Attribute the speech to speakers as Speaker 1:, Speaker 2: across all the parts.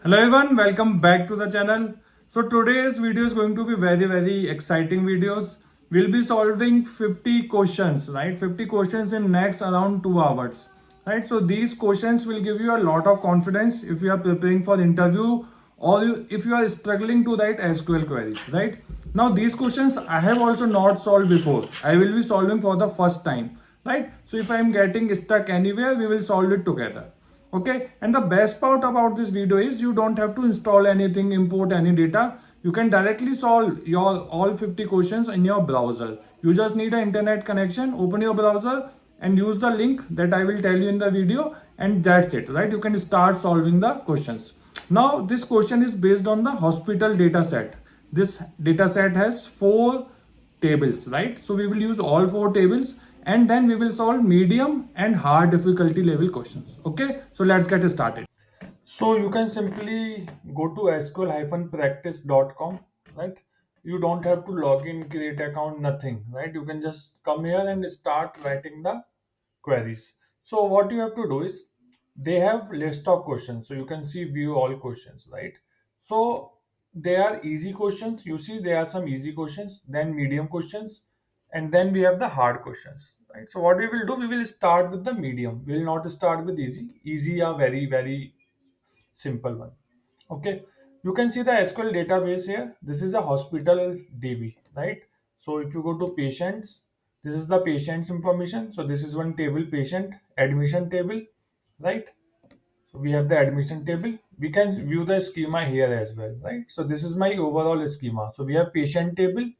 Speaker 1: Hello everyone, welcome back to the channel. So today's video is going to be very exciting videos. We'll be solving 50 questions, right? 50 questions in next around 2 hours, right? So these questions will give you a lot of confidence if you are preparing for interview or if you are struggling to write SQL queries, right? Now these questions I have also not solved before. I will be solving for the first time, right? So if I am getting stuck anywhere, we will solve it together. Okay, and the best part about this video is you don't have to install anything, import any data. You can directly solve your all 50 questions in your browser. You just need an internet connection, open your browser and use the link that I will tell you in the video, and that's it, right? You can start solving the questions. Now this question is based on the hospital data set. This data set has 4 tables, right? So we will use all 4 tables and then we will solve medium and hard difficulty level questions. Okay, so let's get started. So you can simply go to sql-practice.com, right? You don't have to log in, create account, nothing, right? You can just come here and start writing the queries. So what you have to do is they have list of questions. So you can see view all questions, right? So they are easy questions. You see there are some easy questions, then medium questions, and then we have the hard questions, right? So what we will do, we will start with the medium. We will not start with easy. Easy are very simple one. Okay, you can see the SQL database here. This is a hospital DB, right? So if you go to patients, this is the patient's information. So this is one table, patient admission table, right? So we have the admission table. We can view the schema here as well, right? So this is my overall schema. So we have patient table,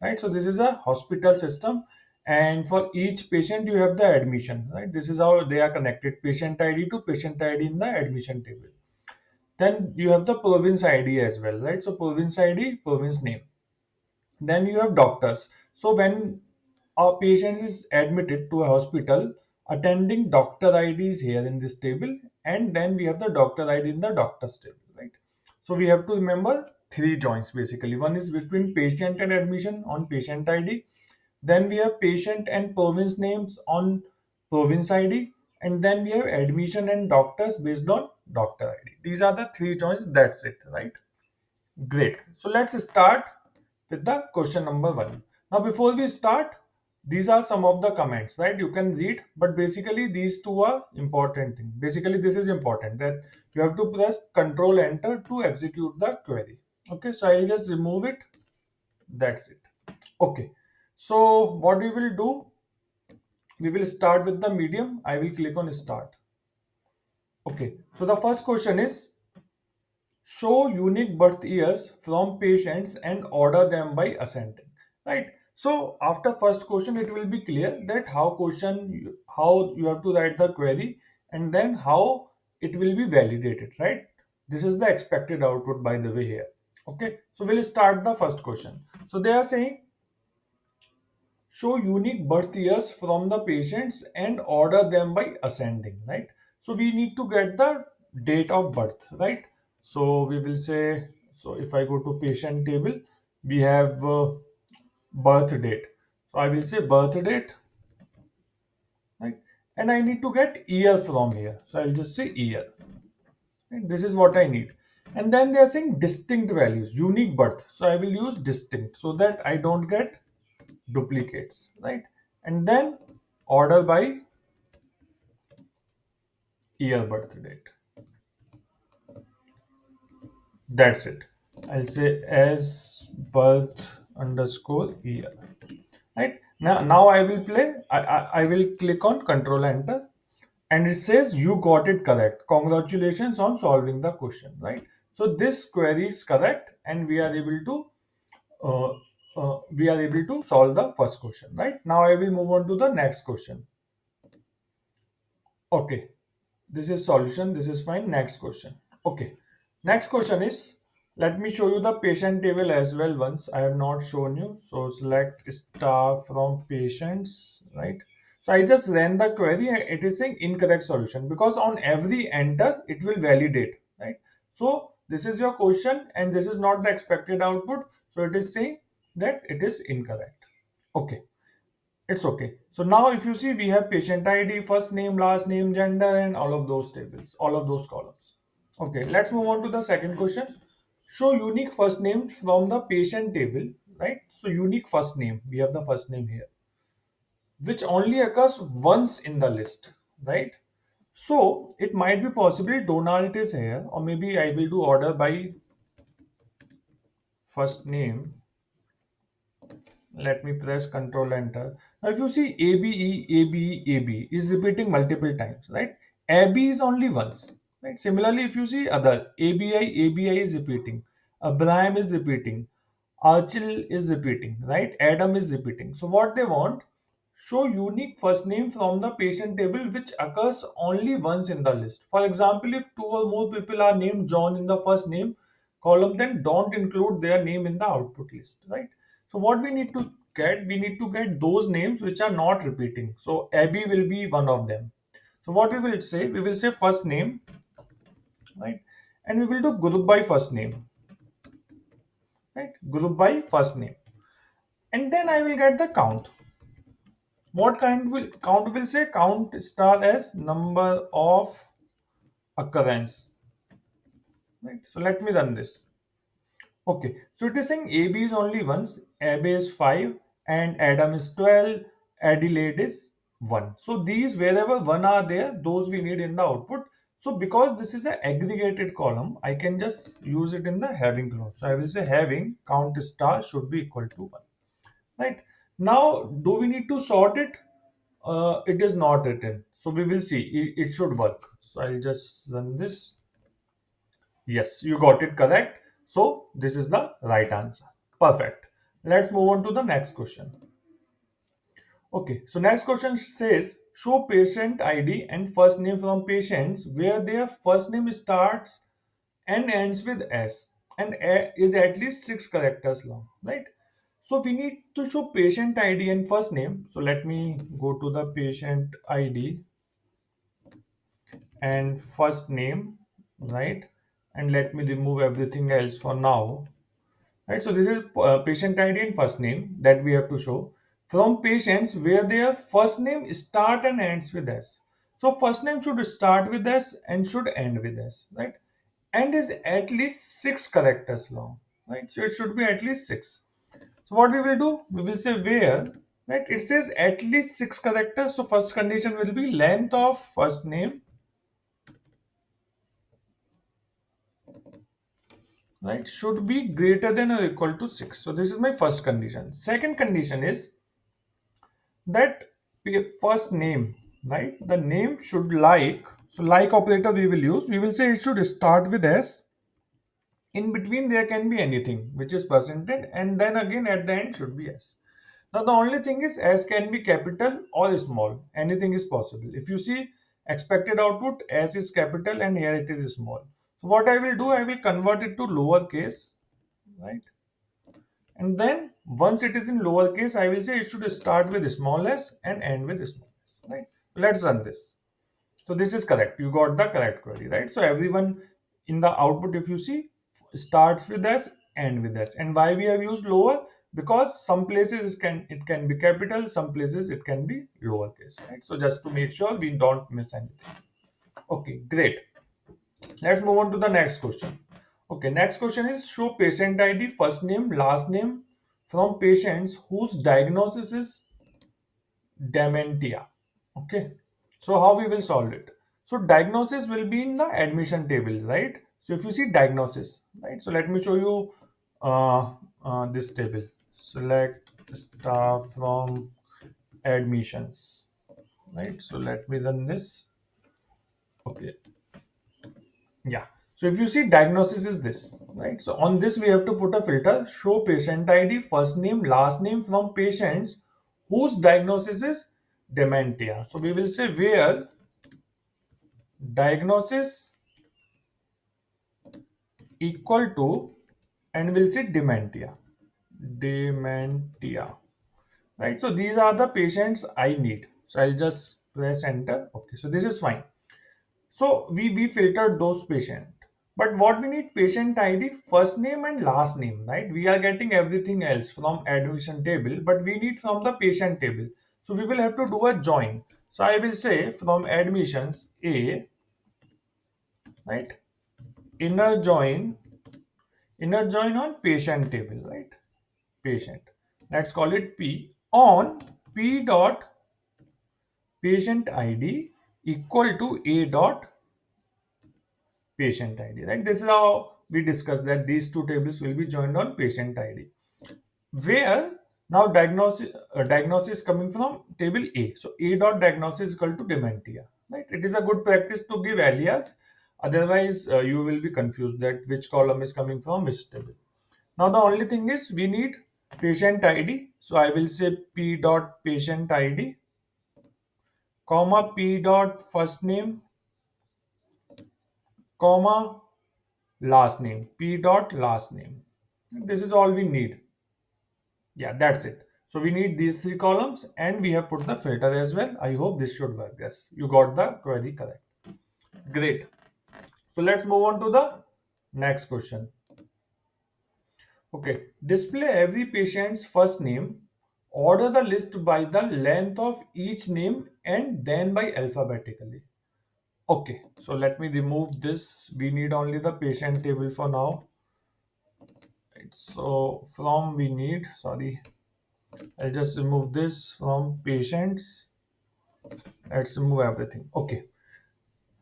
Speaker 1: right? So this is a hospital system, and for each patient you have the admission, right? This is how they are connected, patient ID to patient ID in the admission table. Then you have the province ID as well, right? So province ID, province name. Then you have doctors. So when a patient is admitted to a hospital, attending doctor ID is here in this table, and then we have the doctor ID in the doctor's table, right? So we have to remember 3 joins basically. One is between patient and admission on patient ID. Then we have patient and province names on province ID, and then we have admission and doctors based on doctor ID. These are the 3 joins. That's it, right? Great. So let's start with the question number 1. Now, before we start, these are some of the comments, right? You can read, but basically these two are important thing. Basically, this is important that you have to press Control Enter to execute the query. Okay, so I'll just remove it. That's it. Okay. So what we will do, we will start with the medium. I will click on Start. Okay. So the first question is show unique birth years from patients and order them by ascending, right? So after first question it will be clear that how you have to write the query, and then how it will be validated, right? This is the expected output, by the way, here. Okay, so we'll start the first question. So they are saying show unique birth years from the patients and order them by ascending, right? So we need to get the date of birth, right? So we will say, so if I go to patient table, we have birth date. So I will say birth date, right? And I need to get year from here, so I'll just say year, right? This is what I need. And then they are saying distinct values, unique birth, so I will use distinct so that I don't get duplicates, right? And then order by year birth date. That's it. I'll say as birth underscore year. Right? Now I will play. I will click on Control Enter, and it says you got it correct. Congratulations on solving the question. Right? So this query is correct, and uh, we are able to solve the first question. Right? Now I will move on to the next question. Okay, this is solution, this is fine. Next question. Okay, next question is, let me show you the patient table as well once. I have not shown you, so select star from patients, right? So I just ran the query and it is saying incorrect solution because on every enter it will validate, right? So this is your question and this is not the expected output, so it is saying that it is incorrect. Okay, it's okay. So now if you see, we have patient ID, first name, last name, gender, and all of those tables, all of those columns. Okay, let's move on to the second question. Show unique first name from the patient table, right? So unique first name, we have the first name here, which only occurs once in the list, right? So it might be possible Donald is here, or maybe I will do order by first name. Let me press Control Enter. Now, if you see ABE, ABE, AB is repeating multiple times, right? AB is only once, right? Similarly, if you see other ABI, ABI is repeating, Abraham is repeating, Archil is repeating, right? Adam is repeating. So, what they want, show unique first name from the patient table which occurs only once in the list. For example, if two or more people are named John in the first name column, then don't include their name in the output list, right? So what we need to get, we need to get those names which are not repeating. So Abby will be one of them. So what we will say first name, right? And we will do group by first name, right? Group by first name. And then I will get the count. What kind will count will say count star as number of occurrence, right? So let me run this. Okay, so it is saying AB is only once, Abby is 5, and Adam is 12, Adelaide is 1. So these wherever 1 are there, those we need in the output. So because this is an aggregated column, I can just use it in the having clause. So I will say having count star should be equal to 1. Right? Now, do we need to sort it? It is not written. So we will see. It should work. So I'll just run this. Yes, you got it correct. So this is the right answer. Perfect. Let's move on to the next question. Okay, so next question says show patient ID and first name from patients where their first name starts and ends with S and is at least 6 characters long, right? So we need to show patient ID and first name. So let me go to the patient ID and first name, right? And let me remove everything else for now. Right, so this is patient ID and first name that we have to show from patients where their first name start and ends with S. So first name should start with S and should end with S, right? And is at least 6 characters long, right? So it should be at least 6. So what we will do, we will say where, right? It says at least 6 characters. So first condition will be length of first name, right? Should be greater than or equal to 6. So this is my first condition. Second condition is that first name, right? The name should like, so like operator we will use, we will say it should start with S. In between there can be anything which is percentage, and then again at the end should be S. Now the only thing is S can be capital or small, anything is possible. If you see expected output, S is capital and here it is small. So what I will do, I will convert it to lowercase, right? And then once it is in lowercase, I will say it should start with small s and end with small s. Right? Let's run this. So this is correct. You got the correct query, right? So everyone in the output, if you see, starts with s, end with s. And why we have used lower? Because some places it can be capital, some places it can be lowercase, right? So just to make sure we don't miss anything. Okay, great. Let's move on to the next question. Okay, next question is show patient ID, first name, last name from patients whose diagnosis is dementia. Okay, so how we will solve it? So diagnosis will be in the admission table, right? So if you see diagnosis, right? So let me show you this table. Select star from admissions, right? So let me run this. Okay, yeah. So if you see diagnosis is this, right? So on this we have to put a filter, show patient ID, first name, last name from patients whose diagnosis is dementia. So we will say where diagnosis equal to and we'll say dementia. Dementia. Right? So these are the patients I need. So I'll just press enter. Okay, so this is fine. So we filtered those patient. But what we need patient ID, first name and last name, right? We are getting everything else from admission table, but we need from the patient table. So we will have to do a join. So I will say from admissions A, right? inner join, inner join on patient table, right? Patient. Let's call it P on P dot patient ID equal to A dot patient ID, right? This is how we discussed that these two tables will be joined on patient ID. Where now diagnosis coming from table A. So A dot diagnosis is equal to dementia, right? It is a good practice to give alias. Otherwise, you will be confused that which column is coming from which table. Now the only thing is we need patient ID. So I will say P dot patient ID, comma P dot first name, comma last name, P dot last name. This is all we need. Yeah, that's it. So we need these three columns and we have put the filter as well. I hope this should work. Yes, you got the query correct. Great. So let's move on to the next question. Okay, display every patient's first name. Order the list by the length of each name and then by alphabetically. Okay, so let me remove this. We need only the patient table for now. Right, so from we need, sorry, I'll just remove this from patients. Let's remove everything. Okay,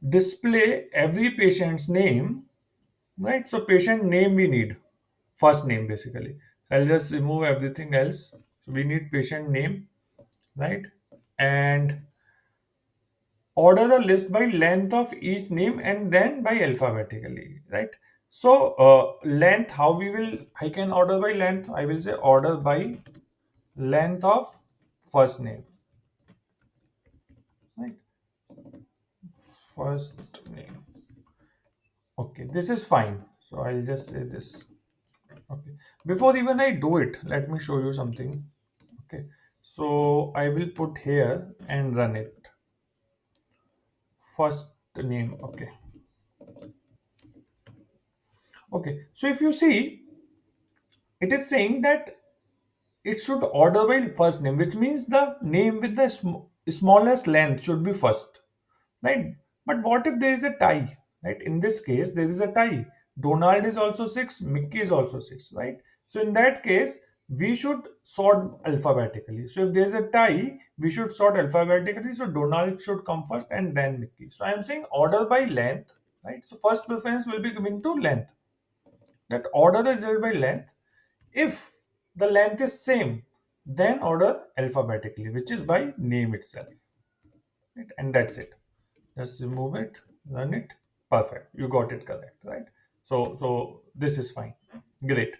Speaker 1: display every patient's name, right? So patient name we need, first name basically. I'll just remove everything else. So we need patient name, right? And order the list by length of each name and then by alphabetically, right? So length, how we will, I can order by length. I will say order by length of first name, right? First name. Okay, this is fine. So I'll just say this. Okay. Before even I do it, let me show you something. Okay. So I will put here and run it. First name. Okay. Okay. So if you see, it is saying that it should order by first name, which means the name with the smallest length should be first, right? But what if there is a tie, right? In this case, there is a tie. Donald is also 6, Mickey is also 6, right? So in that case, we should sort alphabetically. So if there is a tie, we should sort alphabetically. So Donald should come first and then Mickey. So I am saying order by length, right? So first preference will be given to length. That order the result by length. If the length is same, then order alphabetically, which is by name itself. Right? And that's it. Just remove it, run it. Perfect. You got it correct, right? So this is fine. Great.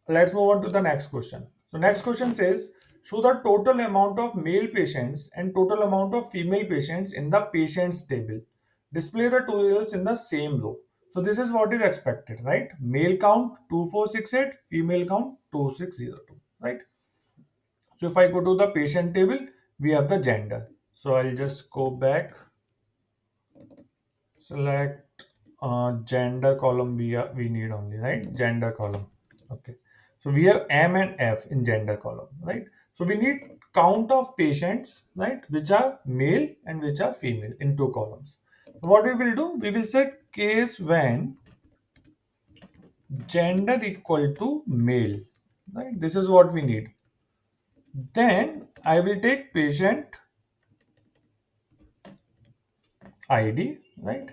Speaker 1: Let's move on to the next question. So next question says, show the total amount of male patients and total amount of female patients in the patients table. Display the two results in the same row. So this is what is expected, right? Male count 2468, female count 2602, right? So if I go to the patient table, we have the gender. So I'll just go back, select gender column we need only, right? Gender column. Okay. So we have M and F in gender column, right? So we need count of patients, right? Which are male and which are female in two columns. What we will do, we will set case when gender equal to male, right? This is what we need. Then I will take patient ID, right?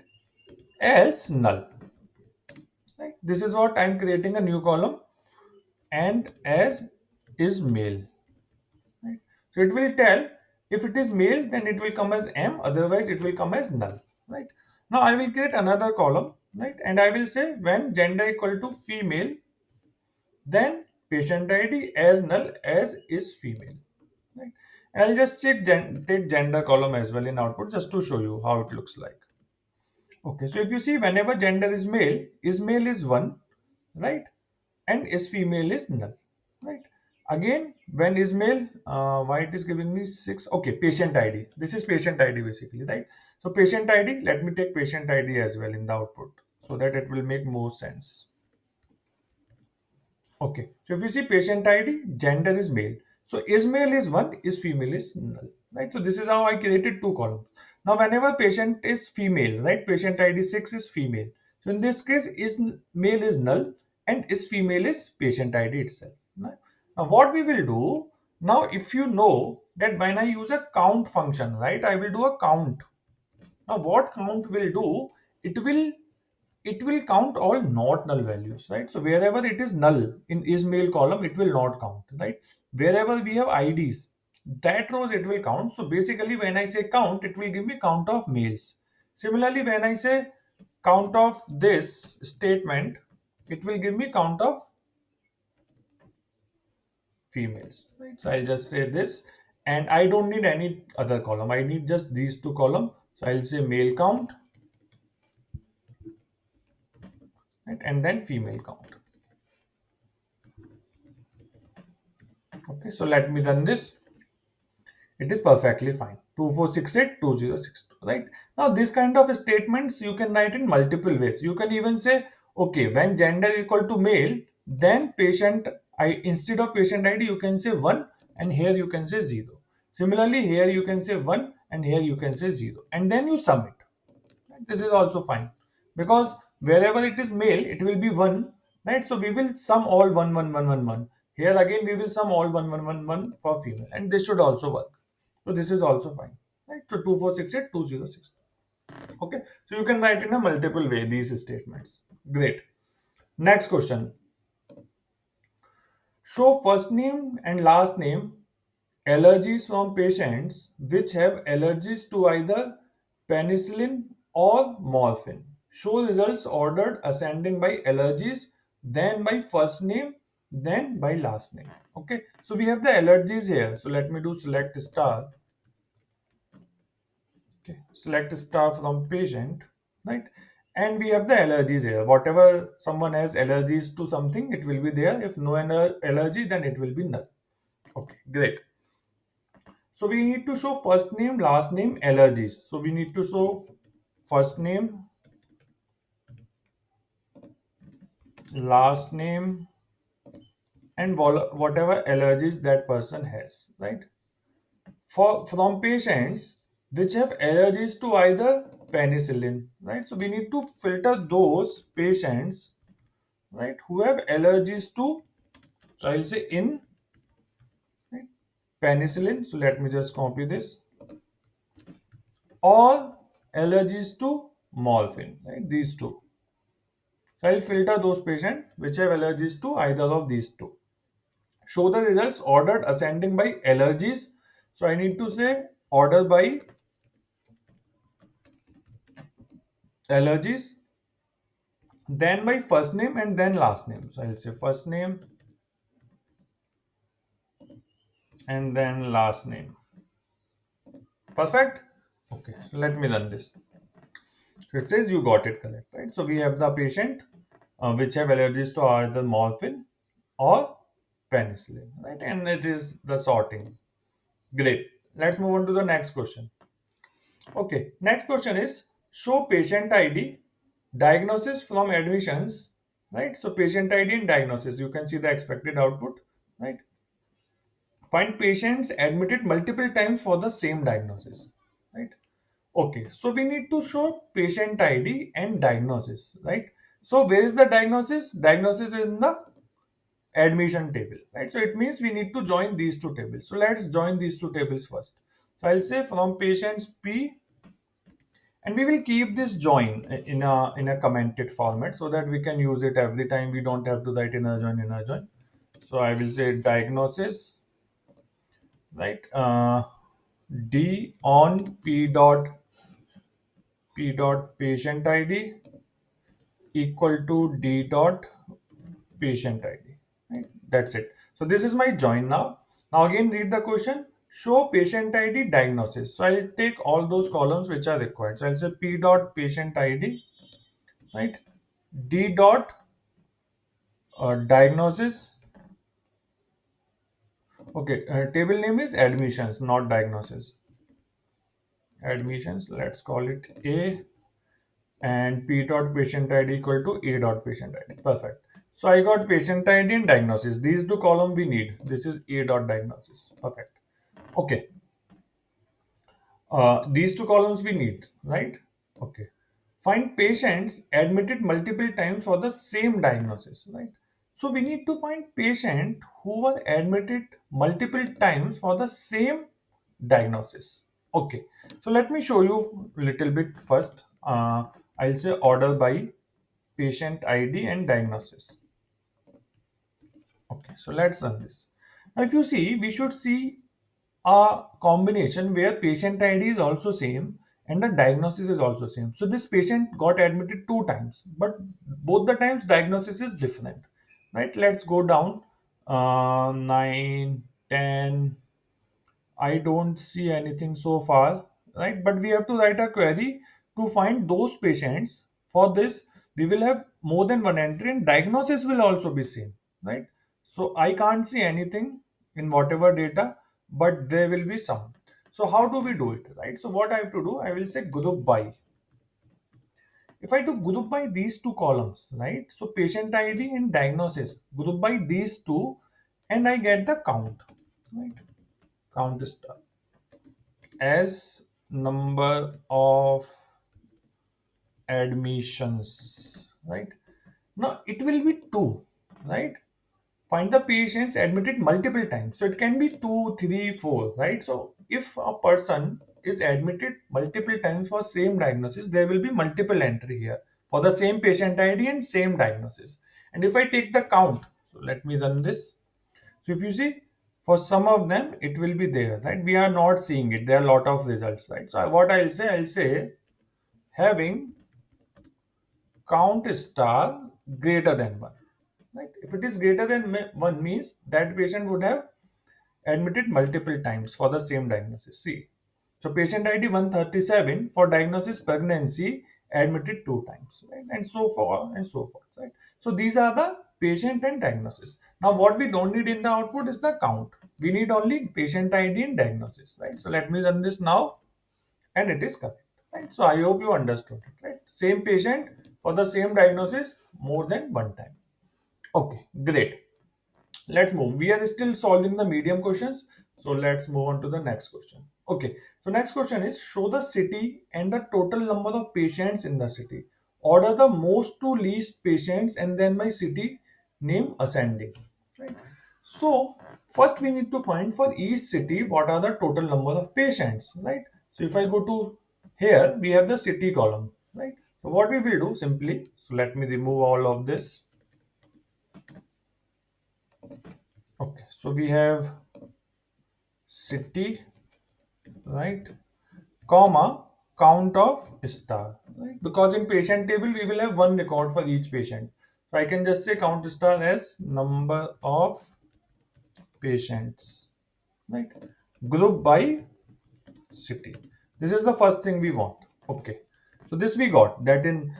Speaker 1: Else null, right? This is what I'm creating a new column and as is male, right? So it will tell if it is male, then it will come as M, otherwise it will come as null, right? Now I will create another column, right? And I will say when gender equal to female, then patient ID as null as is female, right? And I'll just take gender column as well in output just to show you how it looks like. Okay, so if you see whenever gender is male is 1, right? And is female is null, right? Again, when is male, why it is giving me 6? Okay, patient ID. This is patient ID basically, right? So patient ID, let me take patient ID as well in the output so that it will make more sense. Okay, so if you see patient ID, gender is male. So is male is 1, is female is null, right? So this is how I created two columns. Now, whenever patient is female, right? Patient ID 6 is female. So in this case, is male is null and is female is patient ID itself. Now what we will do, now if you know that when I use a count function, right, I will do a count. Now what count will do, it will it will count all not null values, right? So wherever it is null in is male column, it will not count, right? Wherever we have IDs, that rows it will count. So basically, when I say count, it will give me count of males. Similarly, when I say count of this statement, it will give me count of females, right? So I'll just say this, and I don't need any other column. I need just these two columns. So I'll say male count, right, and then female count. Okay, so let me run this. It is perfectly fine. 24682062, right? Now this kind of statements you can write in multiple ways. You can even say, okay, when gender is equal to male, then patient I instead of patient ID you can say 1 and here you can say 0. Similarly, here you can say 1 and here you can say 0, and then you sum it. This is also fine because wherever it is male, it will be 1, right? So we will sum all 1 1 1 1 1. Here again we will sum all 1 1 1 1 for female, and this should also work. So this is also fine, right? So 24682006. Okay, so you can write in a multiple way these statements. Great. Next question. Show first name and last name allergies from patients which have allergies to either penicillin or morphine. Show results ordered ascending by allergies, then by first name, then by last name. Okay, so we have the allergies here. So let me do select star. Okay, select star from patient, right? And we have the allergies here. Whatever someone has allergies to something, it will be there. If no allergy, then it will be null. Okay, great. So we need to show first name, last name, allergies. So we need to show first name, last name, and whatever allergies that person has, right? For from patients which have allergies to either penicillin, right? So we need to filter those patients, right, who have allergies to, so I'll say in, right, penicillin. So let me just copy this. Or allergies to morphine, right? These two. So I'll filter those patients which have allergies to either of these two. Show the results ordered ascending by allergies. So I need to say order by allergies, then by first name and then last name. So I'll say first name and then last name. Perfect. Okay, so let me run this. So it says you got it correct, right? So we have the patient which have allergies to either morphine or penicillin, right? And it is the sorting. Great. Let's move on to the next question. Okay, next question is show patient ID, diagnosis from admissions, right? So patient ID and diagnosis, you can see the expected output, right? Find patients admitted multiple times for the same diagnosis, right? Okay, so we need to show patient ID and diagnosis, right? So where is the diagnosis? Diagnosis is in the admission table, right? So it means we need to join these two tables. So let's join these two tables first. So I'll say from patients P, and we will keep this join in a commented format so that we can use it every time. We don't have to write inner join. So I will say diagnosis, right? D on P dot patient ID equal to D dot patient ID. Right? That's it. So this is my join now. Now again read the question. Show patient ID diagnosis. So I'll take all those columns which are required. So I'll say P dot patient ID, right? D dot diagnosis. Okay, table name is admissions, not diagnosis. Admissions. Let's call it A, and P dot patient ID equal to A dot patient ID. Perfect. So I got patient ID and diagnosis. These two columns we need. This is A dot diagnosis. Perfect. Okay. These two columns we need, right? Okay. find patients admitted multiple times for the same diagnosis, right? So we need to find patient who were admitted multiple times for the same diagnosis. Okay, so let me show you a little bit first. I'll say order by patient ID and diagnosis. Okay, so let's run this. Now, if you see, we should see a combination where patient ID is also same and the diagnosis is also same. So this patient got admitted two times, but both the times diagnosis is different, right? Let's go down 9, 10. I don't see anything so far, right? But we have to write a query to find those patients. For this, we will have more than one entry and diagnosis will also be same, right? So I can't see anything in whatever data, but there will be some. So how do we do it, right? So what I have to do, I will say group by. If I do group by these two columns, right? So patient ID and diagnosis, group by these two, and I get the count, right? Count star as number of admissions, right? Now it will be 2, right? Find the patients admitted multiple times, so it can be 2, 3, 4, right? So if a person is admitted multiple times for same diagnosis, there will be multiple entry here for the same patient ID and same diagnosis. And if I take the count, so let me run this. So if you see, for some of them, it will be there, right? We are not seeing it. There are a lot of results, right? So what I'll say having count star greater than 1, right? If it is greater than 1 means that patient would have admitted multiple times for the same diagnosis. See, so patient ID 137 for diagnosis pregnancy admitted 2 times, right? And so forth and so forth, right? So these are the patient and diagnosis. Now what we don't need in the output is the count. We need only patient ID and diagnosis, right? So let me run this now and it is correct, right? So I hope you understood it, right? Same patient for the same diagnosis more than one time. Okay, great. Let's move. We are still solving the medium questions. So let's move on to the next question. Okay. So next question is show the city and the total number of patients in the city. Order the most to least patients and then my city name ascending. Right. So first we need to find for each city what are the total number of patients. Right. So if I go to here, we have the city column. Right. So what we will do simply. So let me remove all of this. Okay. So we have city, right, comma count of star, right? Because in patient table we will have one record for each patient, so I can just say count star as number of patients, right? Group by city. This is the first thing we want. Okay, so this we got that in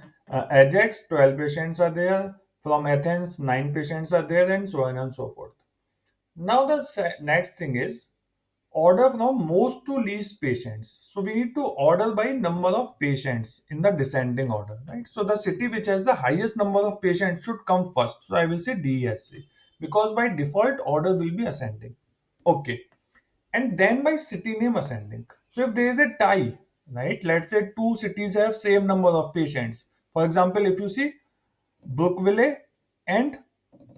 Speaker 1: Ajax 12 patients are there, from Athens 9 patients are there, and so on and so forth. Now the next thing is order from most to least patients. So we need to order by number of patients in the descending order, right? So the city which has the highest number of patients should come first. So I will say DSC because by default order will be ascending. Okay. And then by city name ascending. So if there is a tie, right? Let's say two cities have same number of patients. For example, if you see Brookville and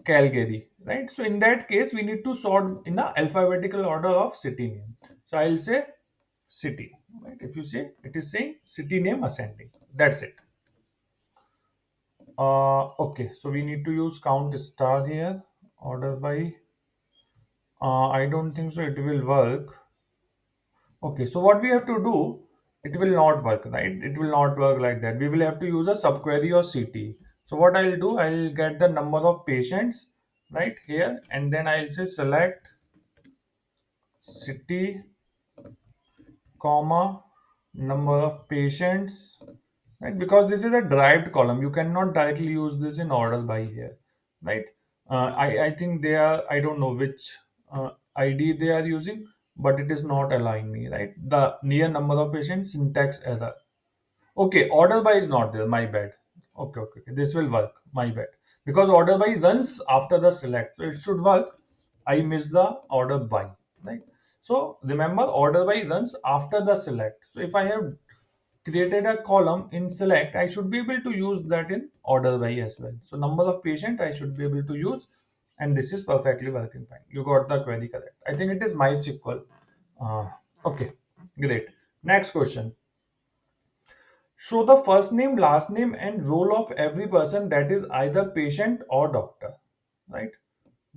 Speaker 1: Calgary, right? So in that case, we need to sort in the alphabetical order of city name. So I'll say city, right? If you say it is saying city name ascending, that's it. Okay, so we need to use count star here, order by. I don't think so. It will work. Okay, so what we have to do, it will not work, right? It will not work like that. We will have to use a subquery or CT. So what I'll do, I'll get the number of patients right here, and then I'll say select city, comma, number of patients, right? Because this is a derived column. You cannot directly use this in order by here, right? I think they are, I don't know which ID they are using, but it is not allowing me, right? The near number of patients syntax error. Okay, order by is not there. My bad. Okay. This will work. My bad. Because order by runs after the select, so it should work. I missed the order by, right? So remember, order by runs after the select. So if I have created a column in select, I should be able to use that in order by as well. So number of patient I should be able to use, and this is perfectly working fine. You got the query correct. I think it is MySQL. Uh, okay, great. Next question. Show the first name, last name, and role of every person that is either patient or doctor. Right?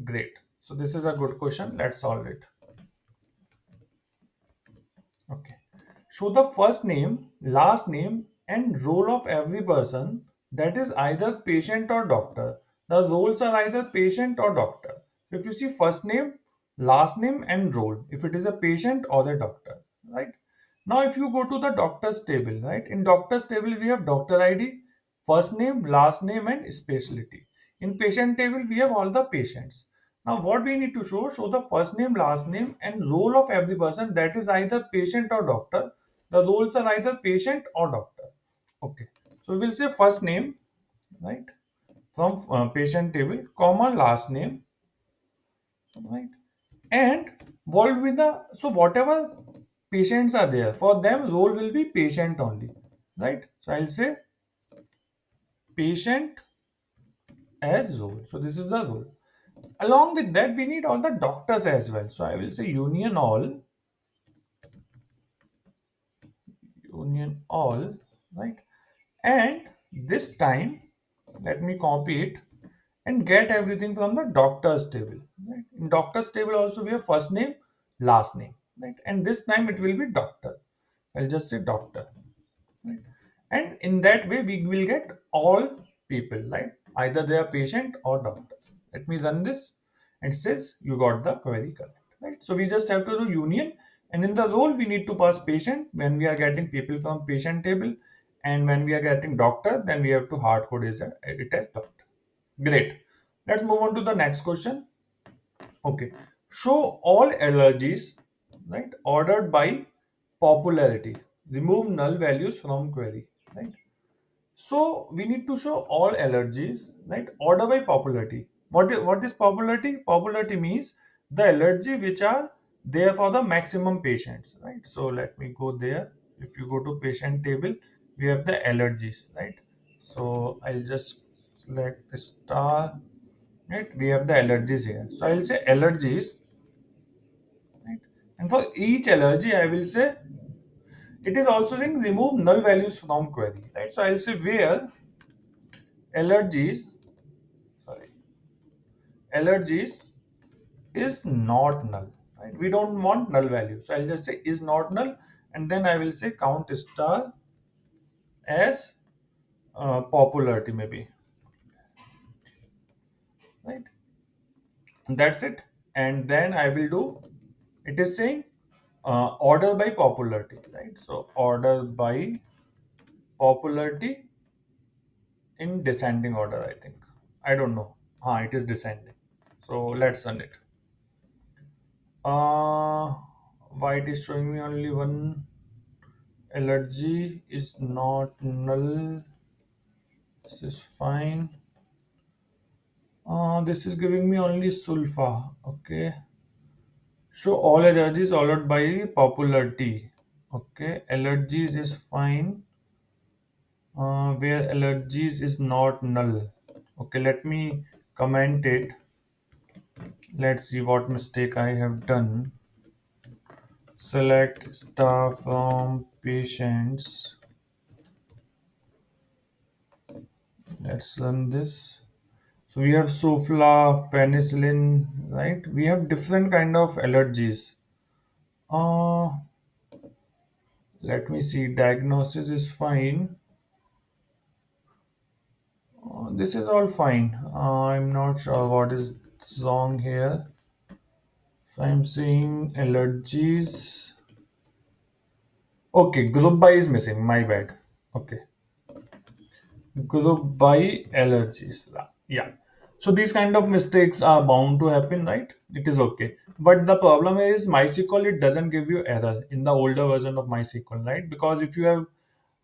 Speaker 1: Great. So this is a good question. Let's solve it. Okay. Show the first name, last name, and role of every person that is either patient or doctor. The roles are either patient or doctor. So if you see first name, last name, and role, if it is a patient or a doctor, right? Now, if you go to the doctor's table, right? In doctor's table, we have doctor ID, first name, last name, and specialty. In patient table, we have all the patients. Now, what we need to show the first name, last name, and role of every person that is either patient or doctor. The roles are either patient or doctor. Okay. So we will say first name, right, from patient table, comma last name, right, and what will be the so whatever patients are there for them role will be patient only, right? So I'll say patient as role. So this is the role. Along with that, we need all the doctors as well. So I will say union all, right? And this time, let me copy it and get everything from the doctor's table. Right? In doctor's table also we have first name, last name, right? And this time it will be doctor. I'll just say doctor. Right? And in that way we will get all people, right? Either they are patient or doctor. Let me run this and it says you got the query correct, right? So we just have to do union, and in the role we need to pass patient when we are getting people from patient table, and when we are getting doctor then we have to hard code it as doctor. Great. Let's move on to the next question. Okay. Show all allergies, right, ordered by popularity. Remove null values from query, right? So we need to show all allergies, right? Order by popularity. What is popularity? Popularity means the allergy which are there for the maximum patients, right? So let me go there. If you go to patient table, we have the allergies, right? So I'll just select star, right? We have the allergies here. So I'll say allergies, right? And for each allergy, I will say it is also saying remove null values from query, right? So I'll say where allergies, sorry, allergies is not null, right? We don't want null value, so I'll just say is not null, and then I will say count star as popularity maybe, right? And that's it. And then I will do, it is saying order by popularity, right? So order by popularity in descending order, I think. I don't know. It is descending. So let's run it. Uh, why it is showing me only one allergy is not null. This is fine. This is giving me only sulfa. Okay. So all allergies followed by popularity. Okay. Allergies is fine. Where allergies is not null. Okay. Let me comment it. Let's see what mistake I have done. Select star from patients. Let's run this. So we have Sofla, penicillin, right? We have different kind of allergies. Uh, Let me see. Diagnosis is fine. This is all fine. I'm not sure what is wrong here. So I'm seeing allergies. Okay, group by is missing. My bad. Okay. Group by allergies. Yeah. So these kind of mistakes are bound to happen, right? It is okay. But the problem is MySQL, it doesn't give you error in the older version of MySQL, right? Because if you have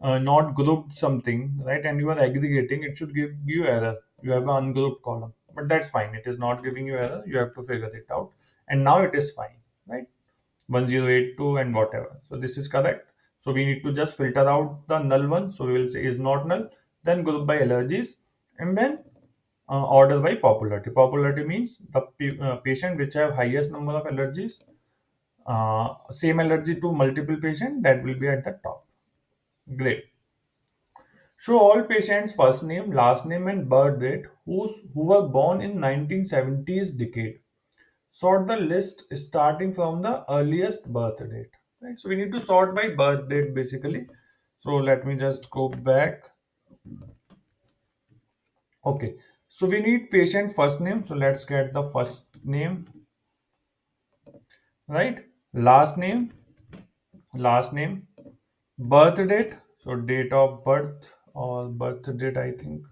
Speaker 1: not grouped something, right, and you are aggregating, it should give you error. You have an ungrouped column. But that's fine. It is not giving you error. You have to figure it out. And now it is fine, right? 1082 and whatever. So this is correct. So we need to just filter out the null one. So we will say is not null, then group by allergies, and then order by popularity. Popularity means the patient which have highest number of allergies, same allergy to multiple patient, that will be at the top. Great. Show all patients first name, last name, and birth date who were born in 1970s decade. Sort the list starting from the earliest birth date. Right? So we need to sort by birth date basically. So let me just go back. Okay. So we need patient first name. So let's get the first name, right? Last name, last name, birth date. So date of birth or birth date, I think.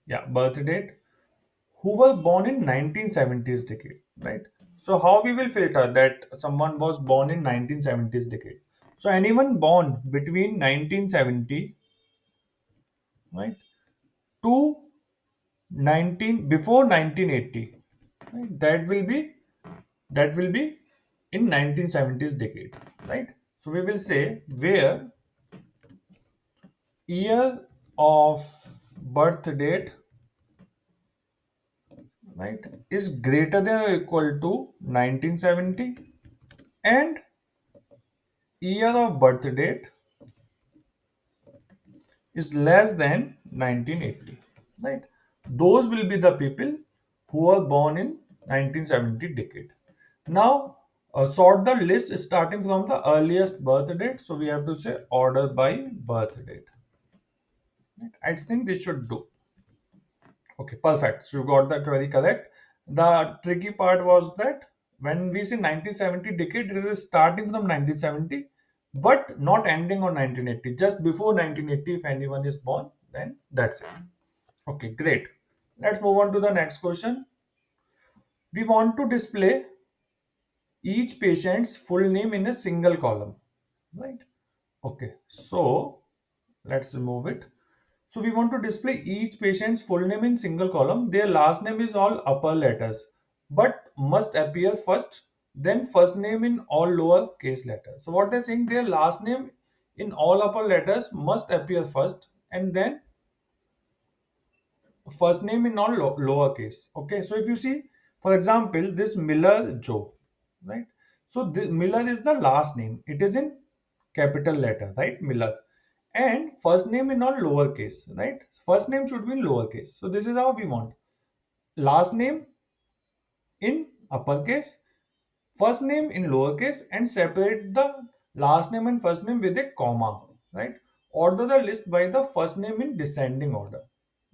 Speaker 1: Yeah, birth date. Who were born in 1970s decade, right? So how we will filter that someone was born in 1970s decade? So anyone born between 1970, right, to 19 before 1980, right, that will be in 1970s decade, right? So we will say where year of birth date, right, is greater than or equal to 1970, and year of birth date is less than 1980, right? Those will be the people who are born in 1970 decade. Now sort the list starting from the earliest birth date. So we have to say order by birth date, right? I think this should do. Okay, perfect. So you got that very correct. The tricky part was that when we say 1970 decade, it is starting from 1970, but not ending on 1980. Just before 1980, if anyone is born, then that's it. Okay, great. Let's move on to the next question. We want to display each patient's full name in a single column, right? Okay, so let's remove it. So we want to display each patient's full name in single column. Their last name is all upper letters, but must appear first, then first name in all lower case letters. So what they're saying, their last name in all upper letters must appear first, and then first name in all lower case. Okay, so if you see, for example, this Miller Joe, right? So the Miller is the last name. It is in capital letter, right? Miller. And first name in all lowercase, right? First name should be in lowercase. So this is how we want. Last name in uppercase, first name in lowercase, and separate the last name and first name with a comma, right? Order the list by the first name in descending order,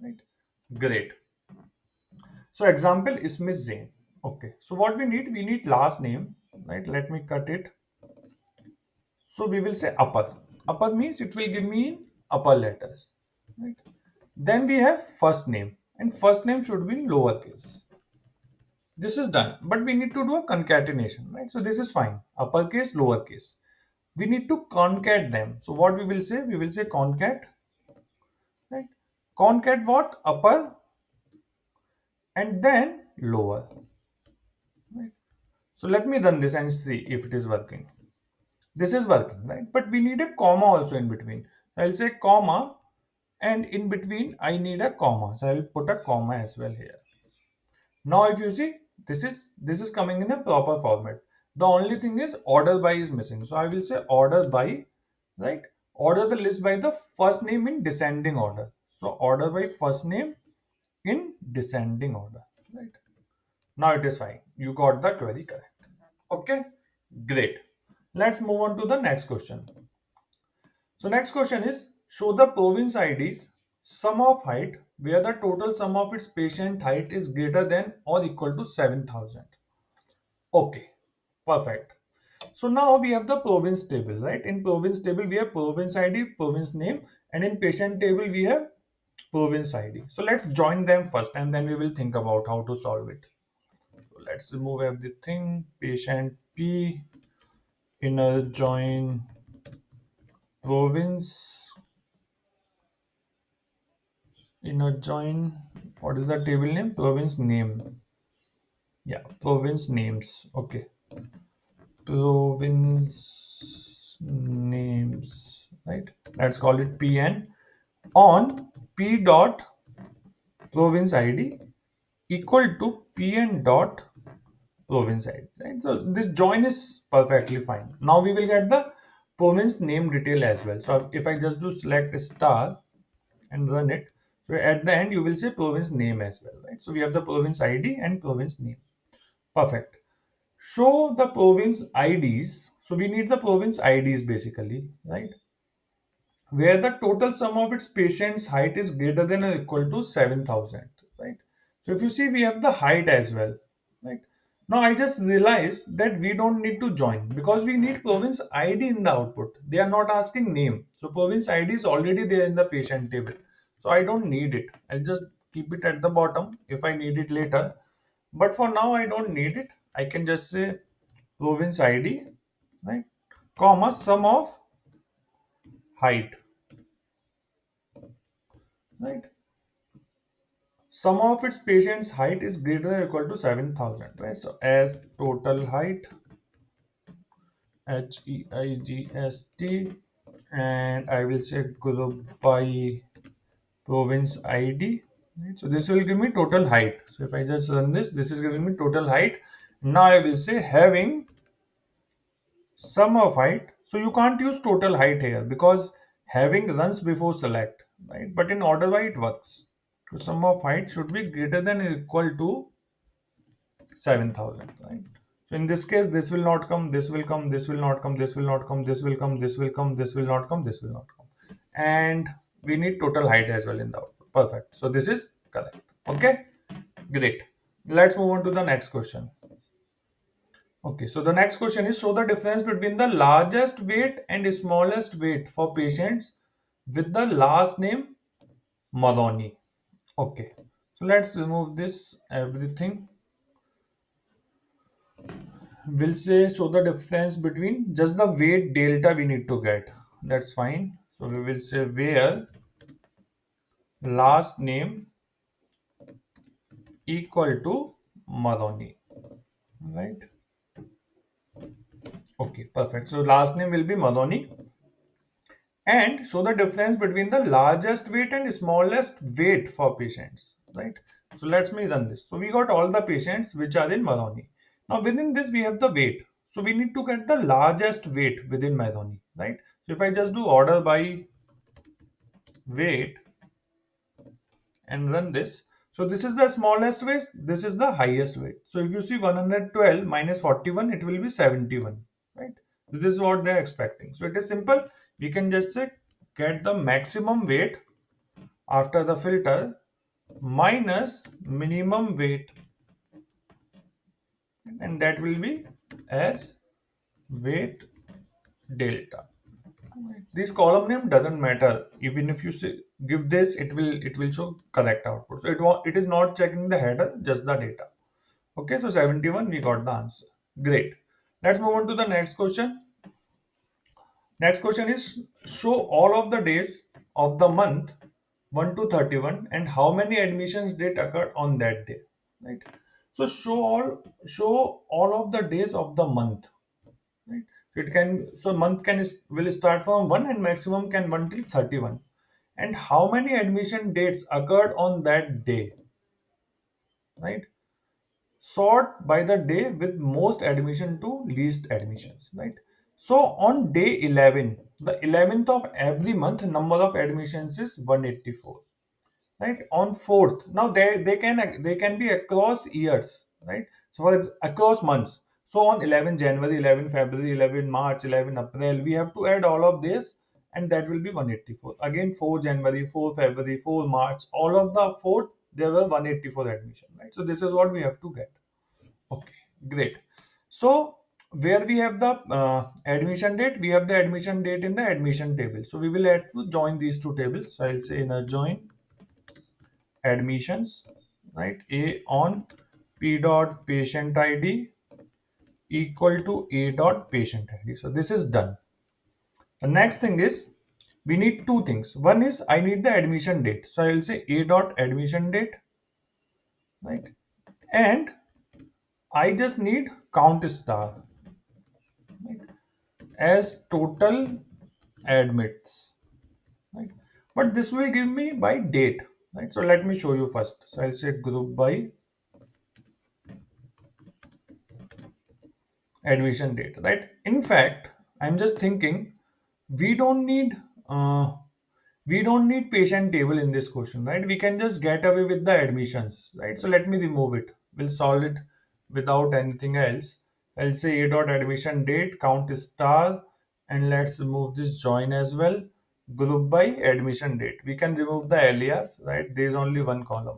Speaker 1: right? Great. So example is Miss Zain. Okay. So what we need last name, right? Let me cut it. So we will say upper. Upper means it will give me in upper letters, right? Then we have first name, and first name should be in lowercase. This is done, but we need to do a concatenation, right? So this is fine. Uppercase, lowercase. We need to concat them. So what we will say? We will say concat, right? Concat what? Upper and then lower, right? So let me run this and see if it is working. This is working, right? But we need a comma also in between. I'll say comma, and in between I need a comma. So I'll put a comma as well here. Now if you see, this is coming in a proper format. The only thing is order by is missing. So I will say order by, right? Order the list by the first name in descending order. So order by first name in descending order, right? Now it is fine. You got the query correct. Okay, great. Let's move on to the next question. So next question is, show the province IDs sum of height where the total sum of its patient height is greater than or equal to 7,000. Okay, perfect. So now we have the province table, right? In province table we have province ID, province name, and in patient table we have province ID. So let's join them first and then we will think about how to solve it. So let's remove everything. Patient P, inner join province, inner join, what is the table name? Province name. Yeah, province names. Okay, province names, right? Let's call it PN on P dot province ID equal to PN dot province ID, right? So this join is perfectly fine. Now we will get the province name detail as well. So if I just do select star and run it, so at the end you will say province name as well, right? So we have the province ID and province name. Perfect. Show the province IDs. So we need the province IDs basically, right? Where the total sum of its patient's height is greater than or equal to 7,000, right? So if you see, we have the height as well, right? Now I just realized that we don't need to join because we need province ID in the output. They are not asking name. So province ID is already there in the patient table. So I don't need it. I'll just keep it at the bottom if I need it later. But for now, I don't need it. I can just say province ID, right? Comma sum of height, right? Sum of its patient's height is greater than or equal to 7,000, right? So as total height, HEIGST, and I will say group by province ID. Right? So this will give me total height. So if I just run this, this is giving me total height. Now I will say having sum of height. So you can't use total height here because having runs before select, right? But in order by it works. So sum of height should be greater than or equal to 7,000, right? So in this case, this will not come, this will come, this will not come, this will not come, this will come, this will come, this will not come, this will not come. And we need total height as well in the output. Perfect. So this is correct. Okay, great. Let's move on to the next question. Okay, so the next question is show the difference between the largest weight and smallest weight for patients with the last name Madoni. Okay, so let's remove this everything. We'll say show the difference between just the weight delta we need to get. That's fine. So we will say where last name equal to Madoni, right? Okay, perfect. So last name will be Madoni and show the difference between the largest weight and smallest weight for patients, right? So let's me run this. So we got all the patients which are in Madoni. Now within this we have the weight. So we need to get the largest weight within Madoni, right? So if I just do order by weight and run this. So this is the smallest weight, this is the highest weight. So if you see 112 minus 41, it will be 71, right? This is what they're expecting. So it is simple. We can just say get the maximum weight after the filter minus minimum weight, and that will be as weight delta. This column name doesn't matter. Even if you say, give this, it will show correct output. So it is not checking the header, just the data. Okay, so 71 we got the answer. Great. Let's move on to the next question. Next question is show all of the days of the month 1 to 31 and how many admissions date occurred on that day. Right. So show all of the days of the month. Right. So it can so month will start from 1 and maximum can 1 till 31. And how many admission dates occurred on that day? Right. Sort by the day with most admission to least admissions, right? So on day 11, the 11th of every month, number of admissions is 184, right? On 4th, now they can be across years, right? So across months. So on 11 January, 11 February, 11 March, 11 April, we have to add all of this, and that will be 184. Again, 4 January, 4 February, 4 March, all of the 4, there were 184 admission, right? So this is what we have to get. Okay, great. So where we have the admission date, we have the admission date in the admission table. So we will have to join these two tables. So I'll say in a join admissions, right? A on P dot patient ID equal to A dot patient ID. So this is done. The next thing is we need two things. One is I need the admission date. So I'll say A dot admission date, right? And I just need count star. Right? as total admits, right? But this will give me by date, right? So let me show you first. So I'll say group by admission date, right? In fact, I'm just thinking we don't need uh, we don't need patient table in this question, right? We can just get away with the admissions, right? So let me remove it. We'll solve it without anything else. I'll say a dot admission date count star, and let's remove this join as well. Group by admission date. We can remove the alias, right? There is only one column.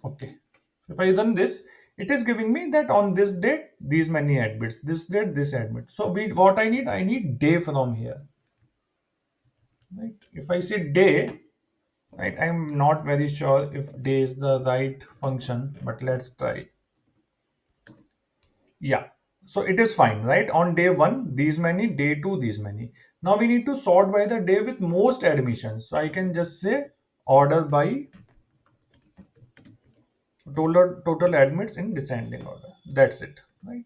Speaker 1: Okay. If I run this, it is giving me that on this date, these many admits, this date, this admit. So what I need day from here, right? If I say day, right, I'm not very sure if day is the right function, but let's try. Yeah. So it is fine, right? On day one, these many, day two, these many. Now we need to sort by the day with most admissions. So I can just say order by total admits in descending order. That's it, right?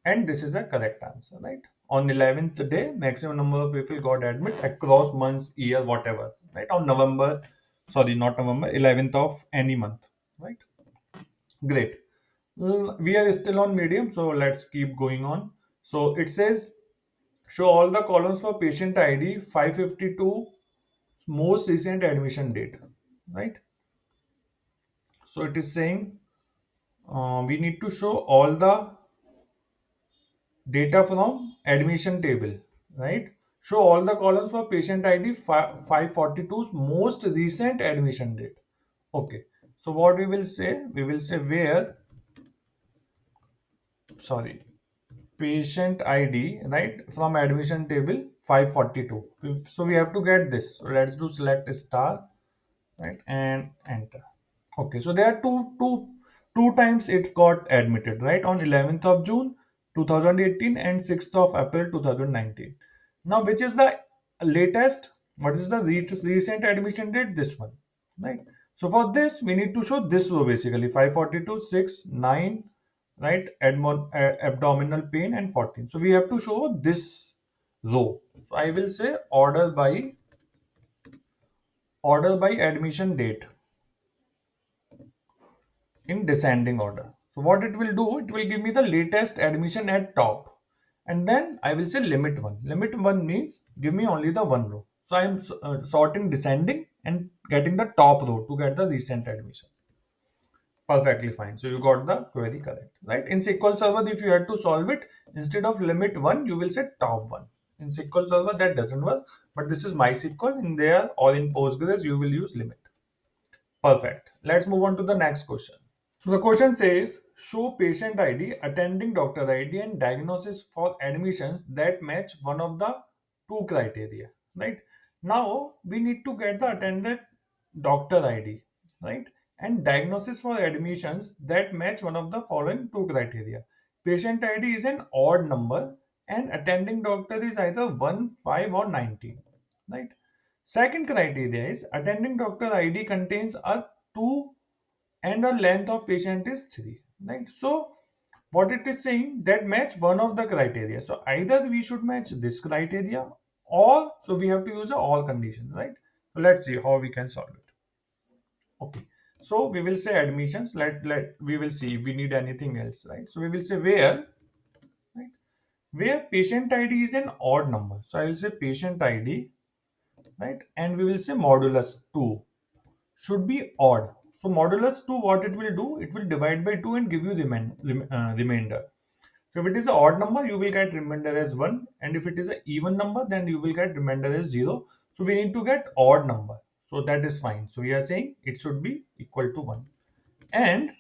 Speaker 1: And this is a correct answer, right? On 11th day, maximum number of people got admit across months, year, whatever, right? On November, sorry, not November, 11th of any month, right? Great. We are still on medium, so let's keep going on. So it says show all the columns for patient ID 552 most recent admission date, right? So it is saying we need to show all the data from admission table, right? Show all the columns for patient ID 542's most recent admission date. Okay. So what we will say where, sorry, patient ID, right, from admission table 542. So we have to get this. So let's do select star, right, and enter. Okay, so there are two times it got admitted, right, on 11th of June 2018 and 6th of April 2019. Now, which is the latest? What is the recent admission date? This one, right? So for this, we need to show this row basically 542, 6, 9, right? Abdominal pain and 14. So we have to show this row. So I will say order by admission date in descending order. So what it will do, it will give me the latest admission at top. And then I will say limit 1. Limit 1 means give me only the one row. So I am sorting descending and getting the top row to get the recent admission. Perfectly fine. So you got the query correct, right? In SQL Server, if you had to solve it, instead of limit 1, you will say top 1. In SQL Server, that doesn't work. But this is MySQL. In there or in Postgres, you will use limit. Perfect. Let's move on to the next question. So the question says, show patient ID, attending doctor ID, and diagnosis for admissions that match one of the two criteria. Right now, we need to get the attended doctor ID, right, and diagnosis for admissions that match one of the following two criteria. Patient ID is an odd number, and attending doctor is either 1, 5, or 19. Right. Second criteria is attending doctor ID contains a 2 and the length of patient is 3, right? So what it is saying that match one of the criteria. So either we should match this criteria, or so we have to use a all condition, right? So let's see how we can solve it. Okay, so we will say admissions. Let we will see if we need anything else, right? So we will say where, right, where patient ID is an odd number. So I will say patient ID, right, and we will say modulus 2 should be odd. So modulus 2, what it will do, it will divide by 2 and give you the remainder. So if it is an odd number, you will get remainder as 1, and if it is an even number, then you will get remainder as 0. So we need to get odd number. So that is fine. So we are saying it should be equal to 1. And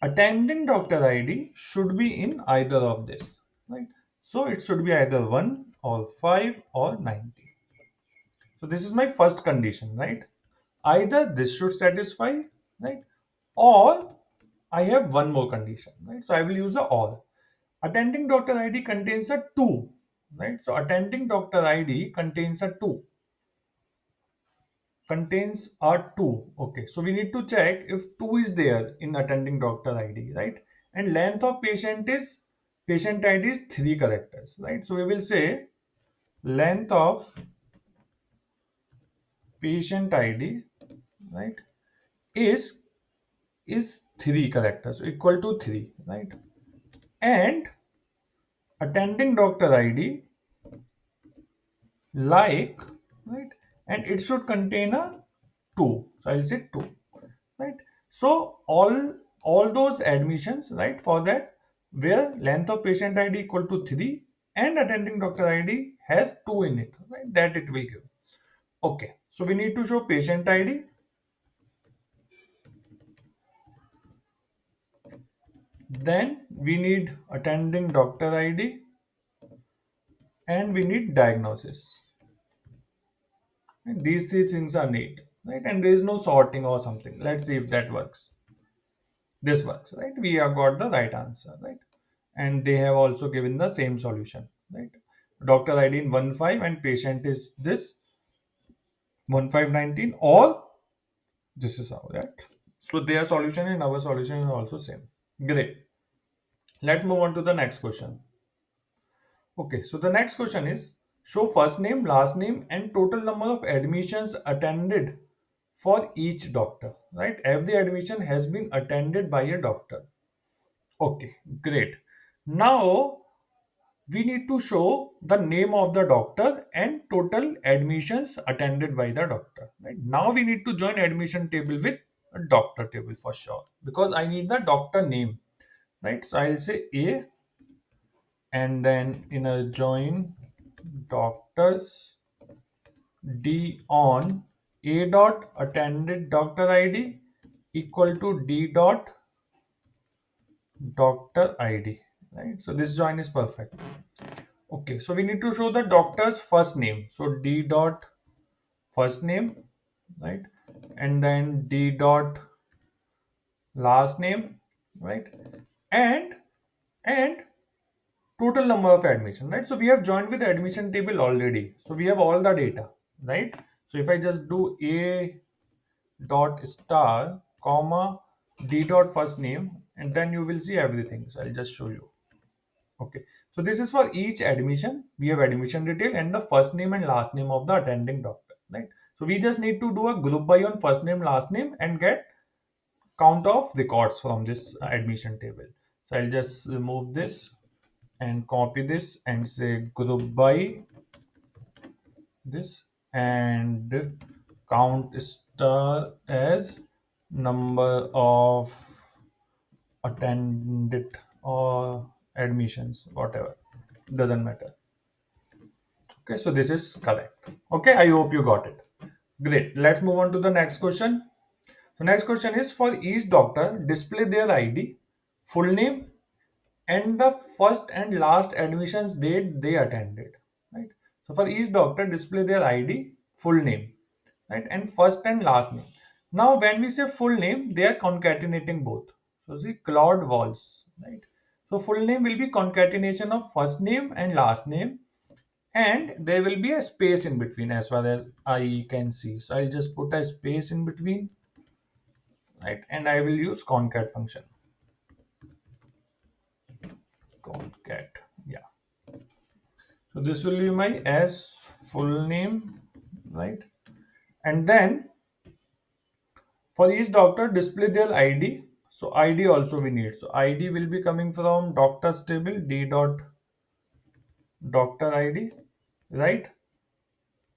Speaker 1: attending doctor ID should be in either of this, right? So it should be either 1 or 5 or 90. So this is my first condition, right? Either this should satisfy, right? Or I have one more condition, right? So I will use the or. Attending doctor ID contains a 2, right? So attending doctor ID contains a 2. Contains a 2. Okay, so we need to check if 2 is there in attending doctor ID, right? And length of patient is patient ID is 3 characters, right? So we will say length of patient ID, right, is is 3 characters, so equal to 3, right? And attending doctor ID, like, right, and it should contain a 2, so I'll say 2, right? So all those admissions, right, for that, where length of patient ID equal to 3 and attending doctor ID has 2 in it, right, that it will give. Okay, so we need to show patient ID, then we need attending doctor ID, and we need diagnosis. And these three things are neat, right? And there is no sorting or something. Let's see if that works. This works, right? We have got the right answer, right? And they have also given the same solution, right? Doctor ID in 1 5 and patient is this 1 5 19, or this is how, right? So their solution and our solution is also same. Great. Let's move on to the next question. Okay, so the next question is, show first name, last name, and total number of admissions attended for each doctor, right? Every admission has been attended by a doctor. Okay, great. Now we need to show the name of the doctor and total admissions attended by the doctor, right? Now we need to join admission table with a doctor table for sure, because I need the doctor name, right? So I'll say A, and then in a join doctors D on A dot attended doctor ID equal to D dot doctor ID, right? So this join is perfect. Okay, so we need to show the doctor's first name. So D dot first name, right? And then D dot last name, right? And and total number of admission, right? So we have joined with the admission table already. So we have all the data, right? So if I just do A dot star comma D dot first name, and then you will see everything. So I'll just show you. Okay, so this is for each admission. We have admission detail and the first name and last name of the attending doctor, right? So we just need to do a group by on first name, last name, and get count of records from this admission table. So I'll just remove this and copy this and say group by this, and count star as number of attended or admissions, whatever, doesn't matter. Okay, so this is correct. Okay, I hope you got it. Great. Let's move on to the next question. So next question is, for each doctor, display their ID, full name, and the first and last admissions date they attended. Right. So for each doctor, display their ID, full name, right, and first and last name. Now, when we say full name, they are concatenating both. So see, Claude Walls, right? So full name will be concatenation of first name and last name, and there will be a space in between as far as I can see. So I'll just put a space in between, right, and I will use concat function. Concat, yeah. So this will be my as full name, right? And then for each doctor, display their ID. So ID also we need, so ID will be coming from doctors table D dot doctor ID, right,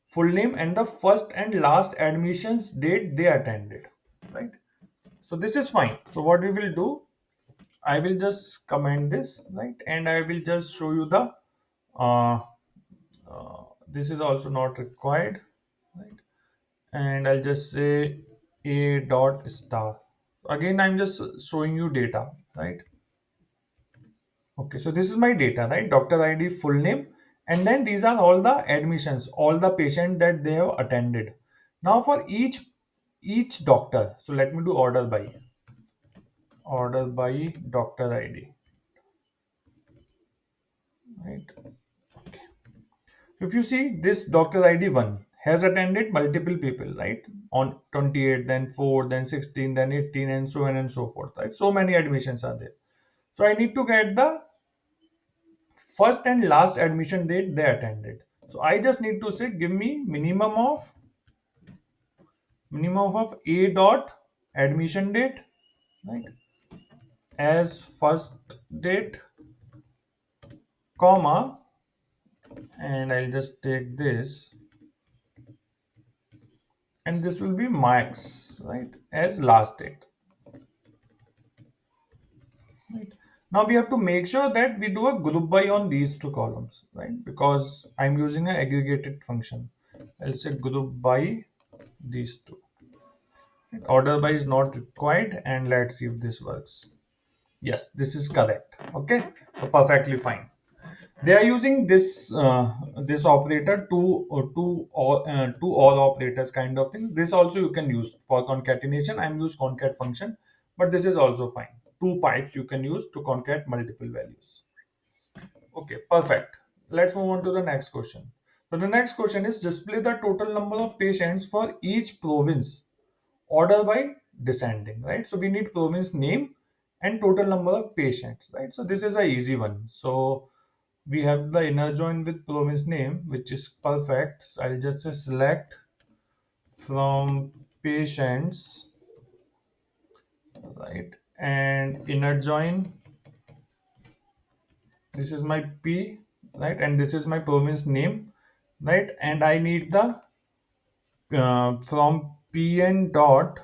Speaker 1: full name, and the first and last admissions date they attended, right? So this is fine. So what we will do, I will just comment this, right, and I will just show you the uh, this is also not required, right, and I'll just say A dot star. Again, I'm just showing you data, right? Okay, so this is my data, right? Doctor ID, full name, and then these are all the admissions, all the patient that they have attended. Now for each doctor, so let me do order by doctor ID, right? So if you see this doctor ID 1 has attended multiple people, right? On 28, then 4, then 16, then 18, and so on and so forth, right? So many admissions are there. So I need to get the first and last admission date they attended. So I just need to say give me minimum of a dot admission date, right, as first date, comma, and I'll just take this, and this will be max, right, as last date, right. Now we have to make sure that we do a group by on these two columns, right, because I'm using an aggregated function. I'll say group by these two. Order by is not required, and let's see if this works. Yes, this is correct. Okay, so perfectly fine. They are using this operator to all operators kind of thing. This also you can use for concatenation. I'm use concat function, but this is also fine. Two pipes you can use to concat multiple values. Okay, perfect. Let's move on to the next question. So the next question is display the total number of patients for each province, order by descending, right? So we need province name and total number of patients, right? So this is a easy one. So we have the inner join with province name, which is perfect. So I'll just say select from patients, right? And inner join, this is my P, right? And this is my province name, right? And I need the from pn dot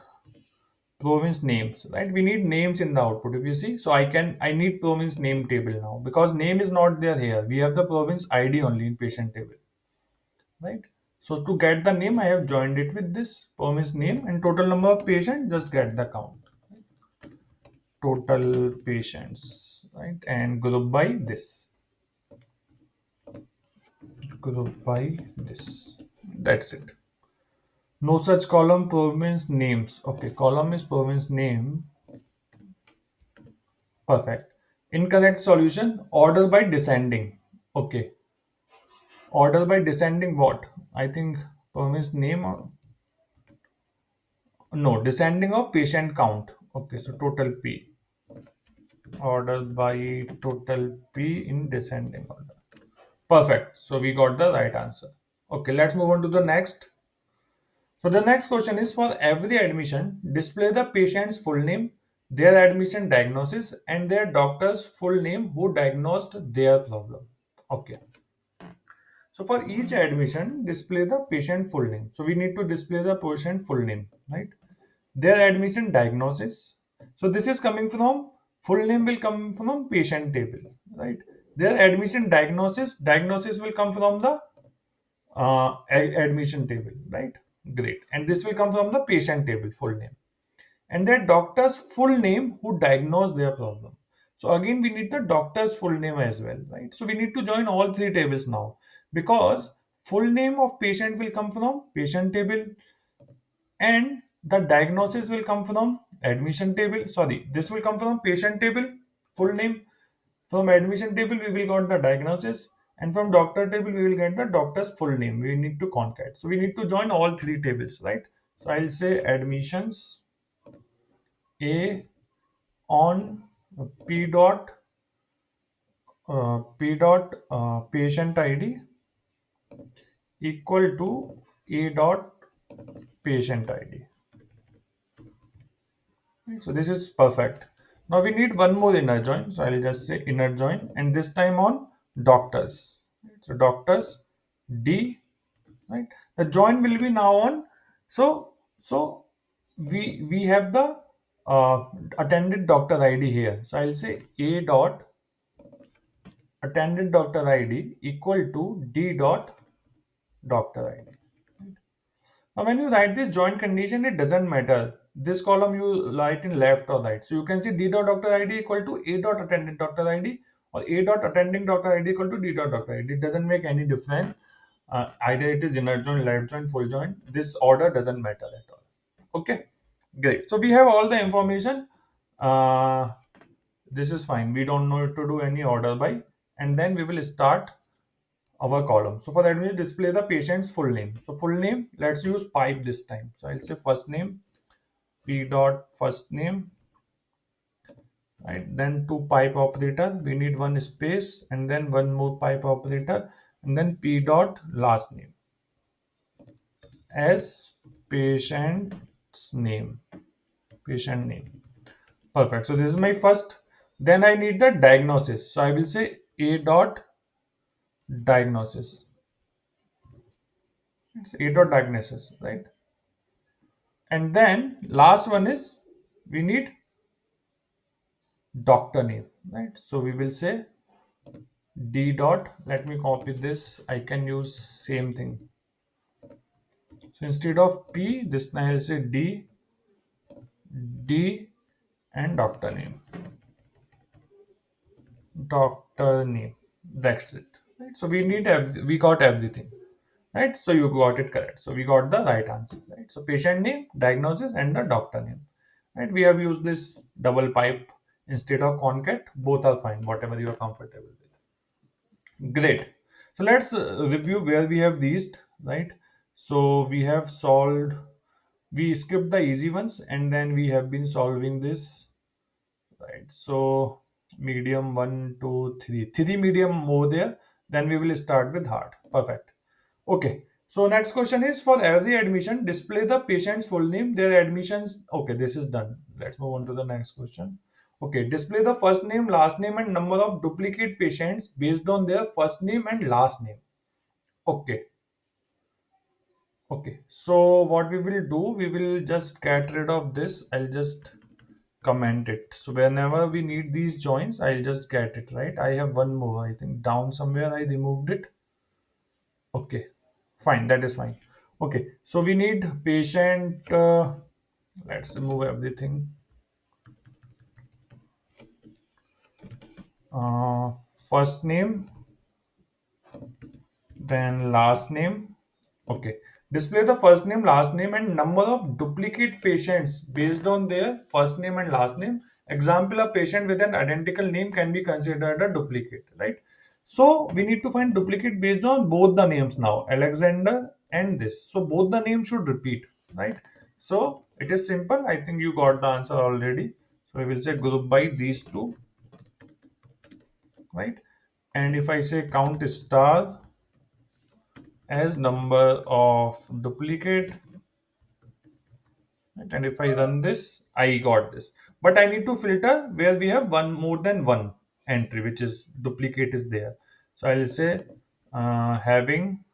Speaker 1: province names, right? We need names in the output, if you see. So I need province name table now, because name is not there here. We have the province ID only in patient table, right? So to get the name, I have joined it with this province name, and total number of patients, just get the count, total patients, right? And group by this, that's it. No such column, province names. Okay, column is province name. Perfect. Incorrect solution, order by descending. Okay, order by descending what? I think province name or no, descending of patient count. Okay, so total P. Order by total P in descending order. Perfect. So we got the right answer. Okay, let's move on to the next. So the next question is for every admission, display the patient's full name, their admission diagnosis, and their doctor's full name who diagnosed their problem. Okay. So for each admission, display the patient full name. So we need to display the patient full name, right? Their admission diagnosis. So this is coming from full name will come from patient table, right? Their admission diagnosis will come from the admission table, right? Great. And this will come from the patient table, full name. And their doctor's full name who diagnosed their problem. So again, we need the doctor's full name as well, right? So we need to join all three tables now, because full name of patient will come from patient table, and the diagnosis will come from admission table. Sorry, this will come from patient table, full name. From admission table, we will get the diagnosis, and from doctor table, we will get the doctor's full name. We need to concat. So we need to join all three tables, right? So I'll say admissions A on P dot patient ID equal to A dot patient ID. So this is perfect. Now we need one more inner join. So I'll just say inner join, and this time on doctors. So doctors D, right? The join will be now on. So we have the attended doctor ID here. So I'll say A dot attended doctor ID equal to D dot doctor ID. Now, when you write this joint condition, it doesn't matter. This column you write in left or right. So you can see D dot doctor ID equal to A dot attending doctor ID, or A dot attending doctor ID equal to D dot doctor ID. It doesn't make any difference. Either it is inner joint, left joint, full joint. This order doesn't matter at all. Okay, great. So we have all the information. Uh, this is fine. We don't know to do any order by, and then we will start our column. So for that, we display the patient's full name. So full name, let's use pipe this time. So I'll say first name, P dot first name, right? Then two pipe operator, we need one space and then one more pipe operator, and then p dot last name as patient's name, patient name. Perfect. So this is my first. Then I need the diagnosis. So I will say a dot diagnosis. It's a dot diagnosis, right? And then last one is we need doctor name, right? So we will say d dot. Let me copy this. I can use same thing. So instead of p, this time I'll say d, and doctor name. Doctor name. That's it. Right? So we got everything. Right? So you got it correct. So we got the right answer. Right? So patient name, diagnosis, and the doctor name. Right? We have used this double pipe instead of concat. Both are fine. Whatever you are comfortable with. Great. So let's review where we have reached. Right? So we have solved. We skipped the easy ones, and then we have been solving this. Right, so medium one, two, three medium more there. Then we will start with hard. Perfect. Okay. So next question is for every admission, display the patient's full name, their admissions. Okay, this is done. Let's move on to the next question. Okay, display the first name, last name, and number of duplicate patients based on their first name and last name. Okay. Okay. So what we will do, we will just get rid of this. I'll just comment it. So whenever we need these joins, I'll just get it, right? I have one more, I think down somewhere I removed it. Okay, fine, that is fine. Okay, so we need patient, let's remove everything. Uh, First name, then last name. Okay. Display the first name, last name, and number of duplicate patients based on their first name and last name. Example, a patient with an identical name can be considered a duplicate, right? So we need to find duplicate based on both the names now, Alexander and this. So both the names should repeat, right? So it is simple. I think you got the answer already. So we will say group by these two, right? And if I say count star as number of duplicate, right? And if I run this, I got this. But I need to filter where we have one more than one entry, which is duplicate is there. So I'll say having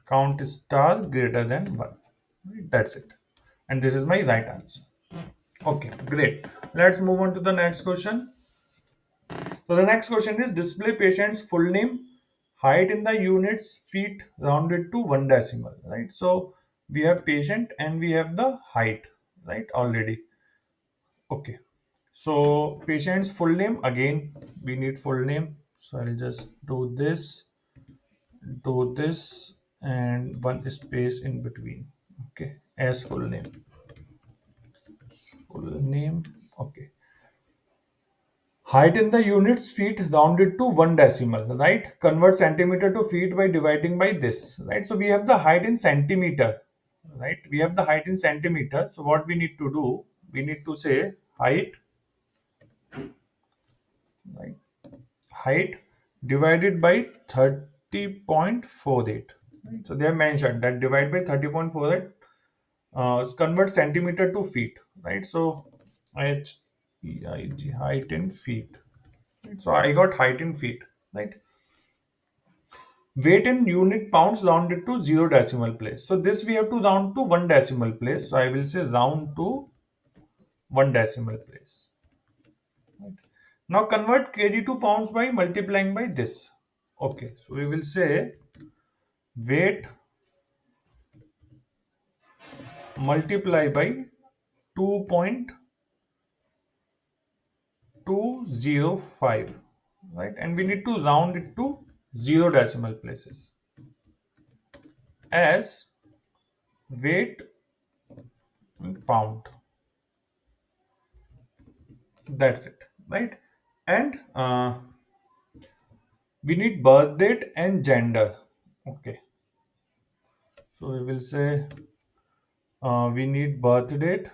Speaker 1: count star greater than one. Right? That's it. And this is my right answer. Okay, great. Let's move on to the next question. So the next question is display patient's full name, height in the units, feet rounded to one decimal, right? So we have patient and we have the height, right? Already. Okay. So patient's full name, again, we need full name. So I'll just do this, and one space in between. Okay, as full name. Full name. Okay. Height in the units feet rounded to one decimal, right? Convert centimeter to feet by dividing by this, right? So we have the height in centimeter, right? We have the height in centimeter. So what we need to do, we need to say height, right? Height divided by 30.48. Right? So they have mentioned that divide by 30.48, convert centimeter to feet, right? So H E I G, height in feet. Right? So I got height in feet, right? Weight in unit pounds rounded to zero decimal place. So this we have to round to one decimal place. So I will say round to one decimal place. Right? Now convert kg to pounds by multiplying by this. Okay, so we will say weight multiply by 2.205, right? And we need to round it to zero decimal places as weight in pound. That's it, right? And we need birth date and gender. Okay, so we will say we need birth date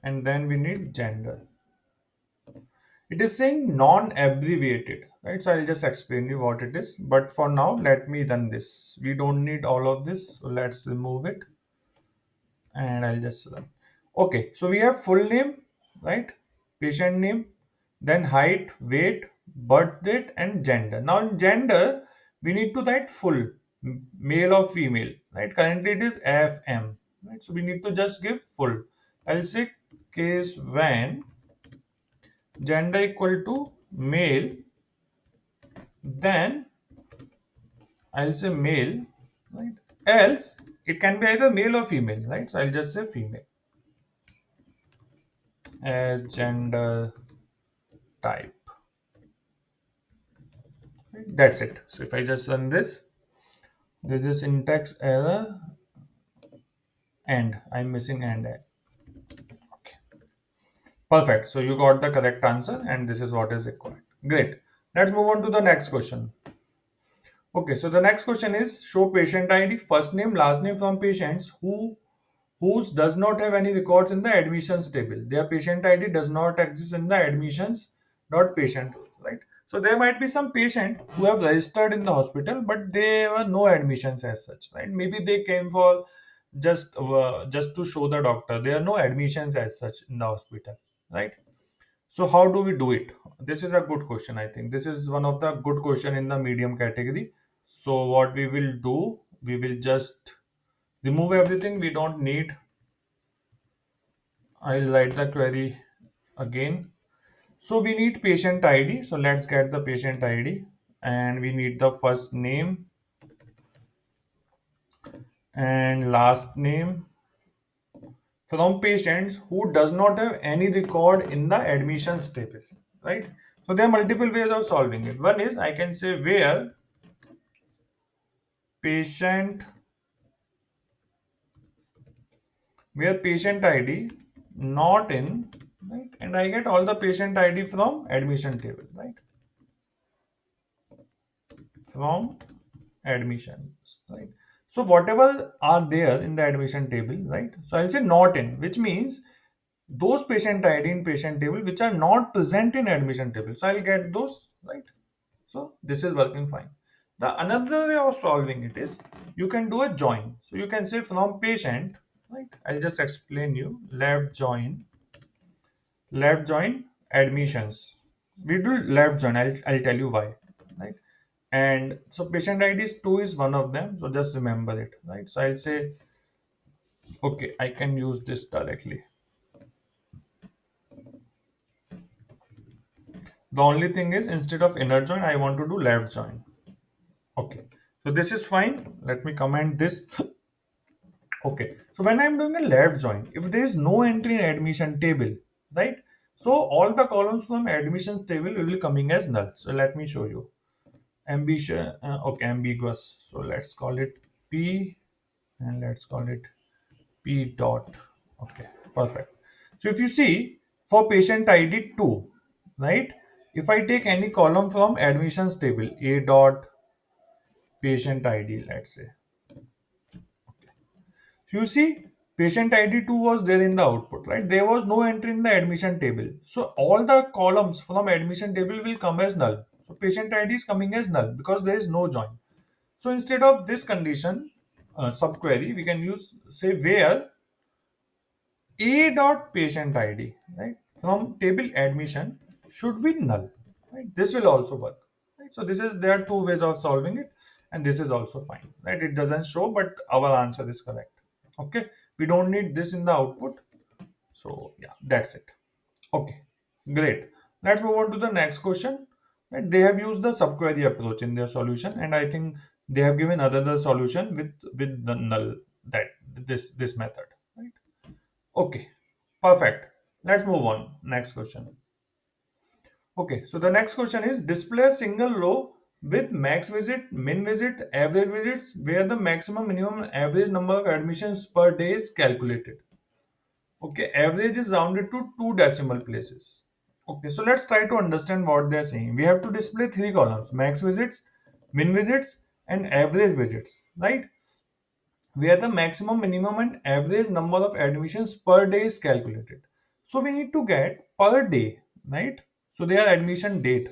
Speaker 1: and then we need gender. It is saying non-abbreviated, right? So I'll just explain you what it is. But for now, let me run this. We don't need all of this, so let's remove it, and I'll just run. Okay, so we have full name, right? Patient name, then height, weight, birth date, and gender. Now in gender, we need to write full, male or female, right? Currently it is FM, right? So we need to just give full. I'll say case when gender equal to male, then I'll say male, right? Else it can be either male or female, right? So I'll just say female as gender type. Right? That's it. So if I just run this, there's a syntax error and I'm missing and. Okay. Perfect. So you got the correct answer and this is what is required. Great. Let's move on to the next question. Okay, so the next question is show patient ID, first name, last name from patients whose does not have any records in the admissions table. Their patient ID does not exist in the admissions dot patient roll, right? So there might be some patient who have registered in the hospital, but there were no admissions as such, right? Maybe they came for just to show the doctor. There are no admissions as such in the hospital, right? So how do we do it? This is a good question. I think this is one of the good question in the medium category. So what we will do, we will just remove everything we don't need. I'll write the query again. So we need patient ID. So let's get the patient ID and we need the first name and last name from patients who does not have any record in the admissions table, right? So there are multiple ways of solving it. One is I can say patient where patient ID not in, right? And I get all the patient ID from admission table, right? From admissions, right? So whatever are there in the admission table, right? So I'll say not in, which means those patient ID in patient table which are not present in admission table. So I'll get those, right? So this is working fine. The another way of solving it is you can do a join. So you can say from patient, right? I'll just explain you left join admissions. We do left join. I'll tell you why, right? And so patient ID is 2 is one of them. So just remember it, right? So I'll say, okay, I can use this directly. The only thing is instead of inner join, I want to do left join. Okay. So this is fine. Let me comment this. Okay. So when I'm doing a left join, if there is no entry in admission table, right? So all the columns from admissions table will be coming as null. So let me show you. Ambition, okay, ambiguous. So let's call it P and let's call it P dot. Okay, perfect. So if you see for patient ID 2, right? If I take any column from admissions table, A dot patient ID, let's say. So you see patient ID 2 was there in the output, right? There was no entry in the admission table. So all the columns from admission table will come as null. So patient ID is coming as null because there is no join. So instead of this condition subquery, we can use say where A dot patient ID, right, from table admission should be null. Right? This will also work. Right? So this is there are two ways of solving it, and this is also fine. Right? It doesn't show, but our answer is correct. Okay, we don't need this in the output. So yeah, that's it. Okay, great. Let's move on to the next question. Right? They have used the subquery approach in their solution, and I think they have given another solution with the null that this method. Right? Okay, perfect. Let's move on. Next question. Okay, so the next question is display a single row with max visit, min visit, average visits, where the maximum, minimum, and average number of admissions per day is calculated. Okay, average is rounded to two decimal places. Okay, so let's try to understand what they're saying. We have to display three columns: max visits, min visits, and average visits, right? Where the maximum, minimum, and average number of admissions per day is calculated. So we need to get per day, right? So their admission date,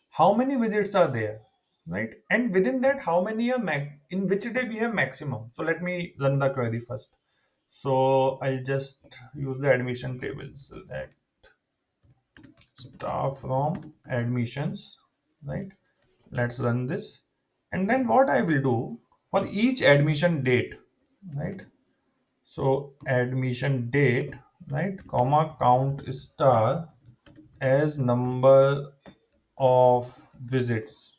Speaker 1: how many visits are there, right? And within that, how many are in which day we have maximum. So let me run the query first. So I'll just use the admission table. Select star from admissions, right? Let's run this. And then what I will do for each admission date, right? So admission date, right? Comma count star as number of visits,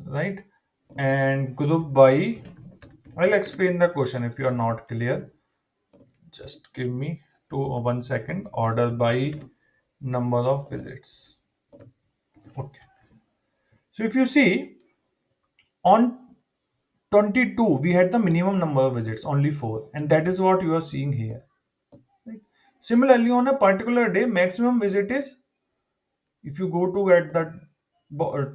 Speaker 1: right? And group by, I'll explain the question if you are not clear. Just give me 1 second. Order by number of visits. Okay. So if you see on 22, we had the minimum number of visits, only 4, and that is what you are seeing here. Right? Similarly, on a particular day, maximum visit is, if you go to at the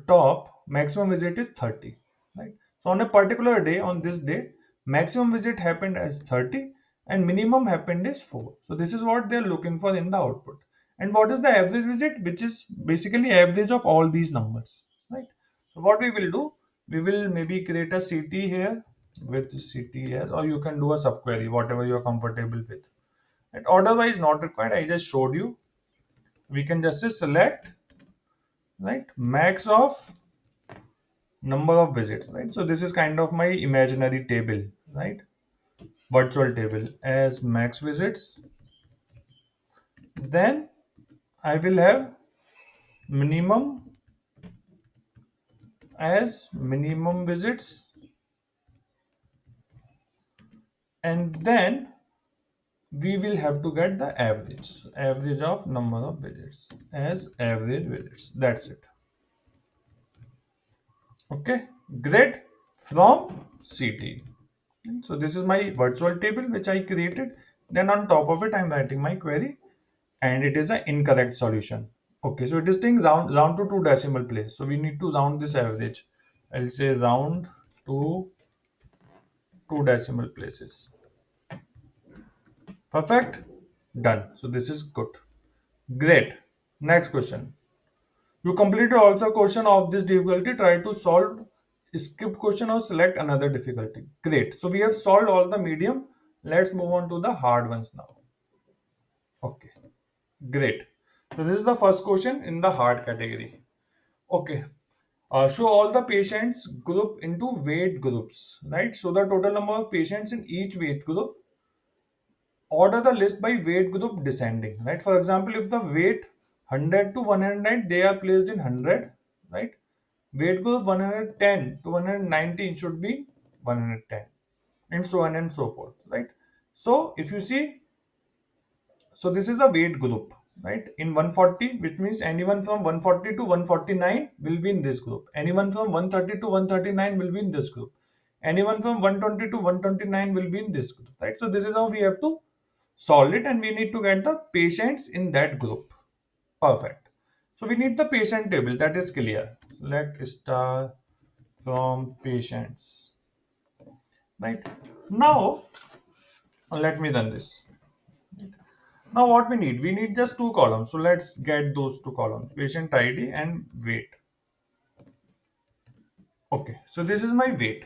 Speaker 1: top, maximum visit is 30. Right? So on a particular day, on this day, maximum visit happened as 30 and minimum happened as 4. So this is what they're looking for in the output. And what is the average visit? Which is basically average of all these numbers. Right? So what we will do, we will maybe create a CT here with CT here, or you can do a subquery, whatever you are comfortable with. And order wise not required. I just showed you. We can just say select, right, max of number of visits, right? So this is kind of my imaginary table, right? Virtual table as max visits. Then I will have minimum as minimum visits, and then we will have to get the average. So average of number of visits as average visits. That's it. Okay, great. From CT. So this is my virtual table which I created. Then on top of it, I'm writing my query, and it is an incorrect solution. Okay, so it is saying round to two decimal place. So we need to round this average. I'll say round to two decimal places. Perfect. Done. So this is good. Great. Next question. You completed also a question of this difficulty. Try to solve skip question or select another difficulty. Great. So we have solved all the medium. Let's move on to the hard ones now. Okay. Great. So this is the first question in the hard category. Okay. Show all the patients group into weight groups, right? So the total number of patients in each weight group. Order the list by weight group descending, right? For example, if the weight 100 to 109, they are placed in 100, right? Weight group 110 to 119 should be 110, and so on and so forth, right? So if you see, so this is the weight group, right? In 140, which means anyone from 140 to 149 will be in this group. Anyone from 130 to 139 will be in this group. Anyone from 120 to 129 will be in this group, right? So this is how we have to solve it, and we need to get the patients in that group. Perfect. So we need the patient table, that is clear. Select star from patients, right? Now let me run this. Now what we need just two columns. So let's get those two columns, patient ID and weight. Okay, so this is my weight.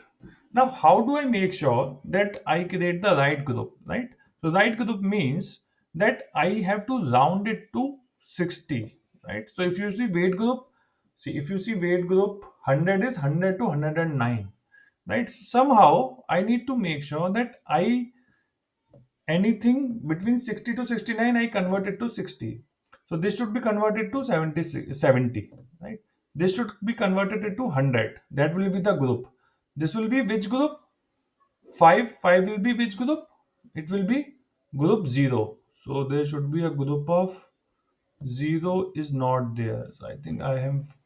Speaker 1: Now how do I make sure that I create the right group, right? So right group means that I have to round it to 60, right? So if you see weight group, see if you see weight group 100 is 100 to 109, right? Somehow I need to make sure that I anything between 60 to 69 I convert it to 60. So this should be converted to 70, right? This should be converted into 100. That will be the group. This will be which group? 5 will be which group? It will be group 0. So there should be a group of 0 is not there. So I think I have,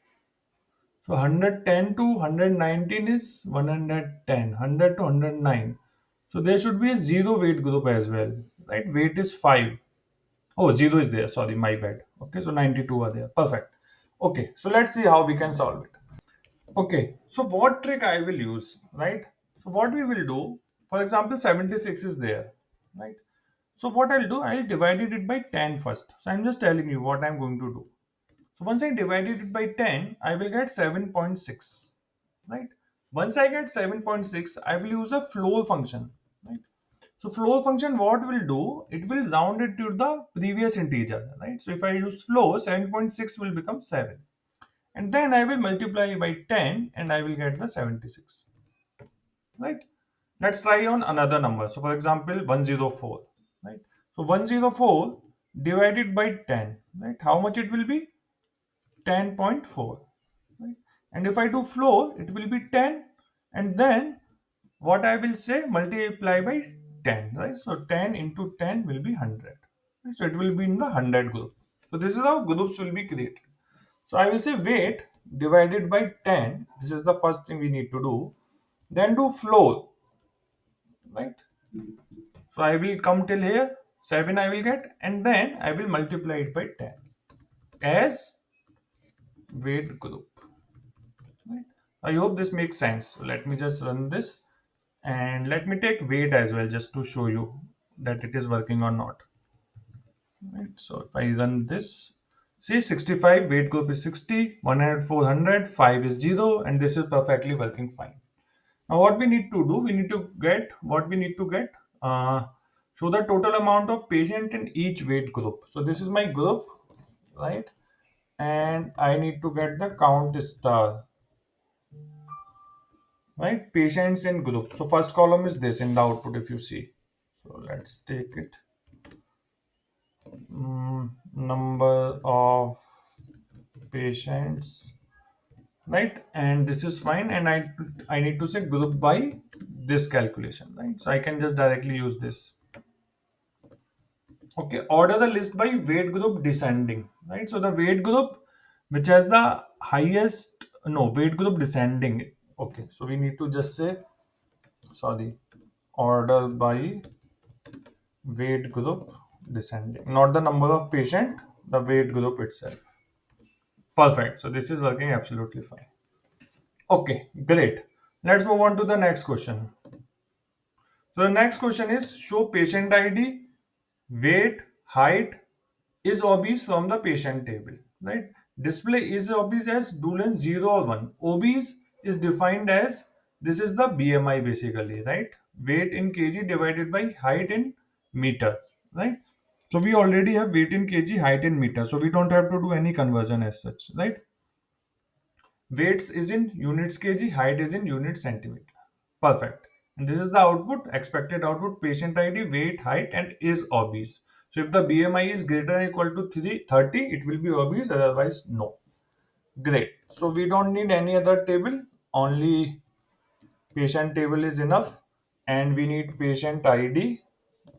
Speaker 1: so 110 to 119 is 110, 100 to 109. So there should be a 0 weight group as well, right? Weight is 5. Oh, 0 is there. Sorry, my bad. Okay, so 92 are there. Perfect. Okay, so let's see how we can solve it. Okay, so what trick I will use, right? So what we will do, for example, 76 is there, right? So what I'll do, I'll divide it by 10 first. So I'm just telling you what I'm going to do. So once I divided it by 10, I will get 7.6, right? Once I get 7.6, I will use a floor function, right? So floor function, what will do? It will round it to the previous integer, right? So if I use floor, 7.6 will become 7. And then I will multiply by 10 and I will get the 76, right? Let's try on another number. So for example, 104, right? So 104 divided by 10, right? How much it will be? 10.4, right? And if I do floor, it will be 10, and then what I will say, multiply by 10, right? So 10 into 10 will be 100, right? So it will be in the 100 group. So this is how groups will be created. So I will say weight divided by 10. This is the first thing we need to do. Then do floor, right? So I will come till here, 7 I will get, and then I will multiply it by 10 as weight group. Right? I hope this makes sense. So let me just run this and let me take weight as well just to show you that it is working or not. Right? So if I run this, see 65, weight group is 60, 100, 400, 5 is 0, and this is perfectly working fine. Now what we need to do, we need to get what we need to get. Show the total amount of patient in each weight group. So this is my group, right? And I need to get the count star, right? Patients in group. So first column is this in the output if you see. So let's take it. Number of patients, right? And this is fine. And I need to say group by this calculation, right? So I can just directly use this. Okay, order the list by weight group descending, right? So the weight group which has the highest, no, weight group descending. Okay, so we need to just say, sorry, order by weight group descending, not the number of patient, the weight group itself. Perfect. So this is working absolutely fine. Okay, great. Let's move on to the next question. So the next question is show patient ID, weight, height, is obese from the patient table, right? Display is obese as boolean 0 or 1. Obese is defined as, this is the BMI basically, right? Weight in kg divided by height in meter, right? So we already have weight in kg, height in meter, so we don't have to do any conversion as such, right? Weights is in units kg, height is in units centimeter. Perfect. And this is the output, expected output, patient ID, weight, height, and is obese. So if the BMI is greater than or equal to 30, it will be obese, otherwise no. Great. So we don't need any other table, only patient table is enough. And we need patient ID,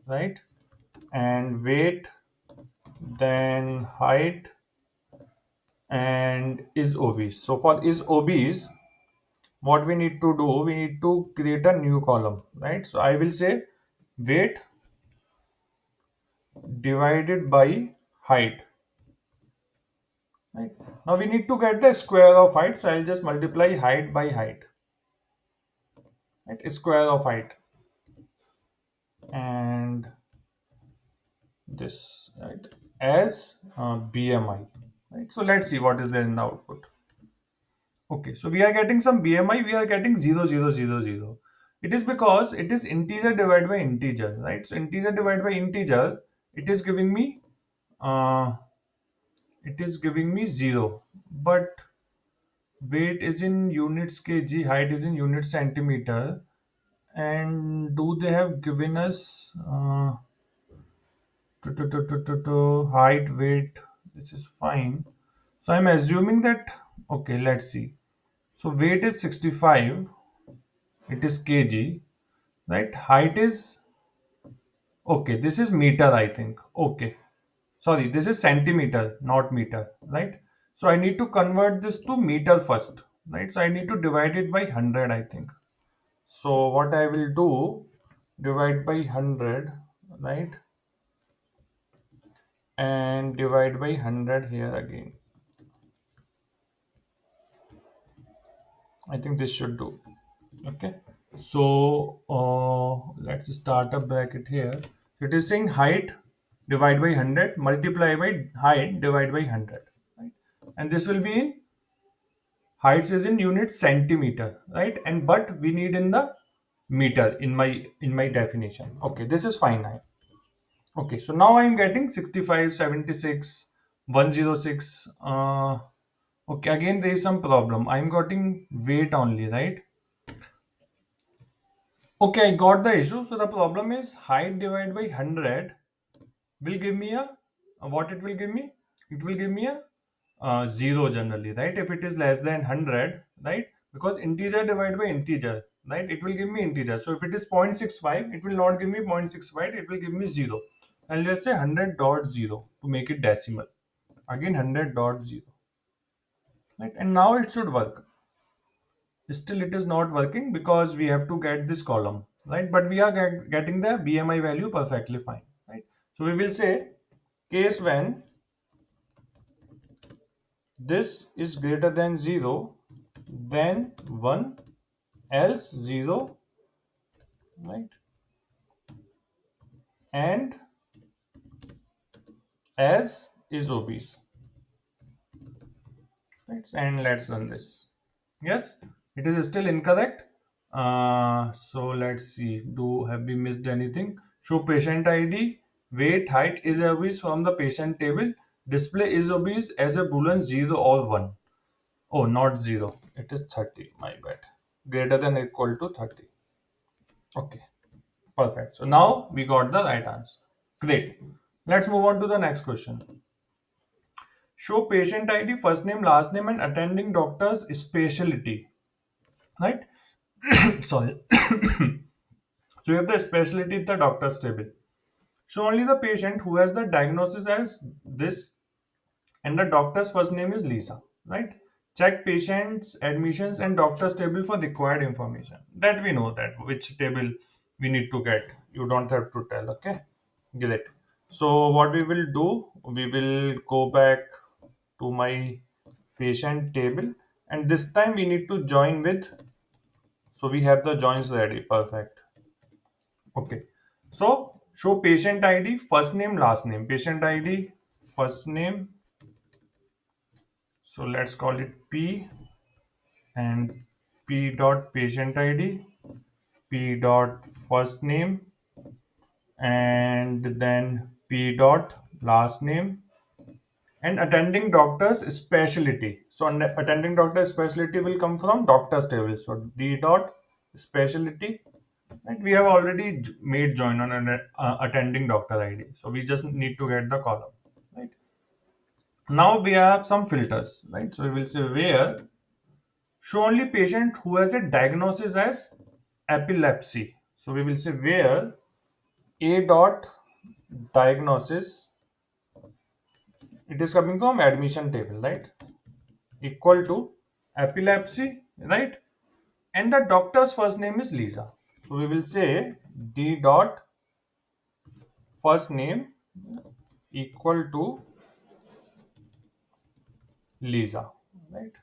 Speaker 1: right? And weight, then height, and is obese. So for is obese, what we need to do, we need to create a new column, right? So I will say weight divided by height, right? Now we need to get the square of height, so I'll just multiply height by height, right? Square of height and this, right, as BMI, right? So let's see what is there in the output. Okay, so we are getting some BMI, we are getting 0, 0, 0, 0. It is because it is integer divided by integer, right? So integer divided by integer, it is giving me uh, 0, but weight is in units kg, height is in units centimeter, and do they have given us height, weight? This is fine. So I'm assuming that, okay, let's see. So weight is 65, it is kg, right? Height is, okay, this is meter, I think. Okay, sorry, this is centimeter, not meter, right? So I need to convert this to meter first, right? So I need to divide it by 100, I think. So what I will do, divide by 100, right? And divide by 100 here again. I think this should do. Okay. So let's start a bracket here. It is saying height divide by 100 multiply by height divide by 100, right? And this will be in heights is in unit centimeter, right? And but we need in the meter in my definition. Okay, this is fine now. Okay, so now I'm getting 65, 76, 106. Okay, again there is some problem. I'm getting weight only, right? Okay, I got the issue. So the problem is height divided by 100 will give me a what it will give me? It will give me a zero generally, right? If it is less than 100, right? Because integer divided by integer, right? It will give me integer. So if it is 0.65, it will not give me 0.65, it will give me zero. And let's say 100.0 to make it decimal. Again 100.0, right? And now it should work. Still it is not working because we have to get this column, right? But we are getting the BMI value perfectly fine, right? So we will say case when this is greater than 0, then 1, else 0, right? And as is obese, right? And let's run this. Yes, it is still incorrect. So let's see. Have we missed anything? Show patient ID, weight, height is obese from the patient table. Display is obese as a boolean 0 or 1. Oh, not 0. It is 30. My bad. Greater than or equal to 30. Okay. Perfect. So now we got the right answer. Great. Let's move on to the next question. Show patient ID, first name, last name, and attending doctor's specialty. Right? Sorry. So you have the specialty in the doctor's table. So only the patient who has the diagnosis as this and the doctor's first name is Lisa. Right? Check patient's admissions and doctor's table for required information. That we know that which table we need to get. You don't have to tell. Okay. Great. So what we will do, we will go back to my patient table, and this time we need to join with, so we have the joins ready. Perfect. Okay. So show patient ID, first name, last name. Patient ID, first name. So let's call it P and P dot patient ID, P dot first name, and then P dot last name, and attending doctor's specialty. So attending doctor's specialty will come from doctor's table. So D dot specialty. Right? We have already made join on an attending doctor ID. So we just need to get the column. Right. Now we have some filters. Right. So we will say where show only patient who has a diagnosis as epilepsy. So we will say where A dot diagnosis, it is coming from admission table, right? Equal to epilepsy, right? And the doctor's first name is Lisa. So we will say D dot first name equal to Lisa, right?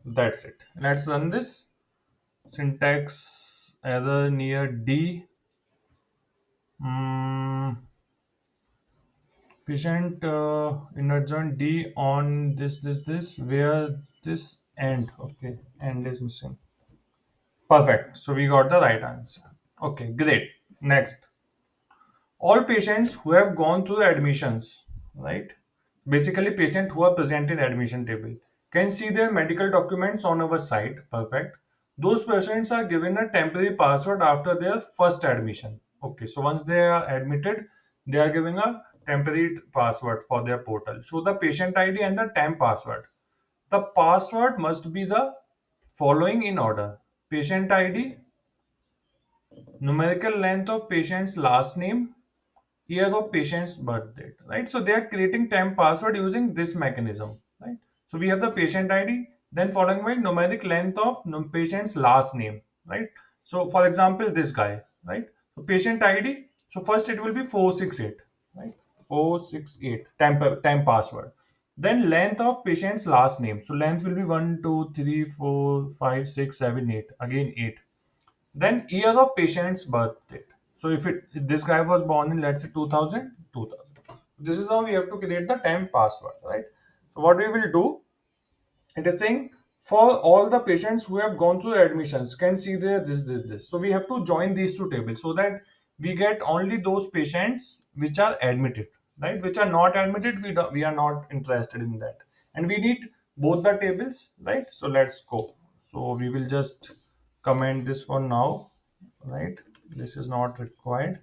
Speaker 1: That's it. Let's run this. Syntax error near D. Patient inner join D on this where this end. Okay, end is missing. Perfect. So we got the right answer. Okay, great. Next. All patients who have gone through the admissions, right? Basically, patients who are present in admission table can see their medical documents on our site. Perfect. Those patients are given a temporary password after their first admission. Okay, so once they are admitted, they are given a temporary password for their portal. Show the patient ID and the temp password. The password must be the following in order: patient ID, numerical length of patient's last name, year of patient's birth date, right? So they are creating temp password using this mechanism, right? So we have the patient ID, then following by numeric length of patient's last name, right? So for example, this guy, right? So patient ID, so first it will be 468, right? 468 temp password. Then length of patient's last name. So length will be 1, 2, 3, 4, 5, 6, 7, 8. Again 8. Then year of patient's birth date. So if this guy was born in, let's say, 2000, 2000. This is how we have to create the temp password, right? So what we will do, it is saying for all the patients who have gone through the admissions can see their this. So we have to join these two tables so that we get only those patients which are admitted, right? Which are not admitted, we are not interested in that. And we need both the tables, right? So let's go. So we will just comment this for now, right? This is not required.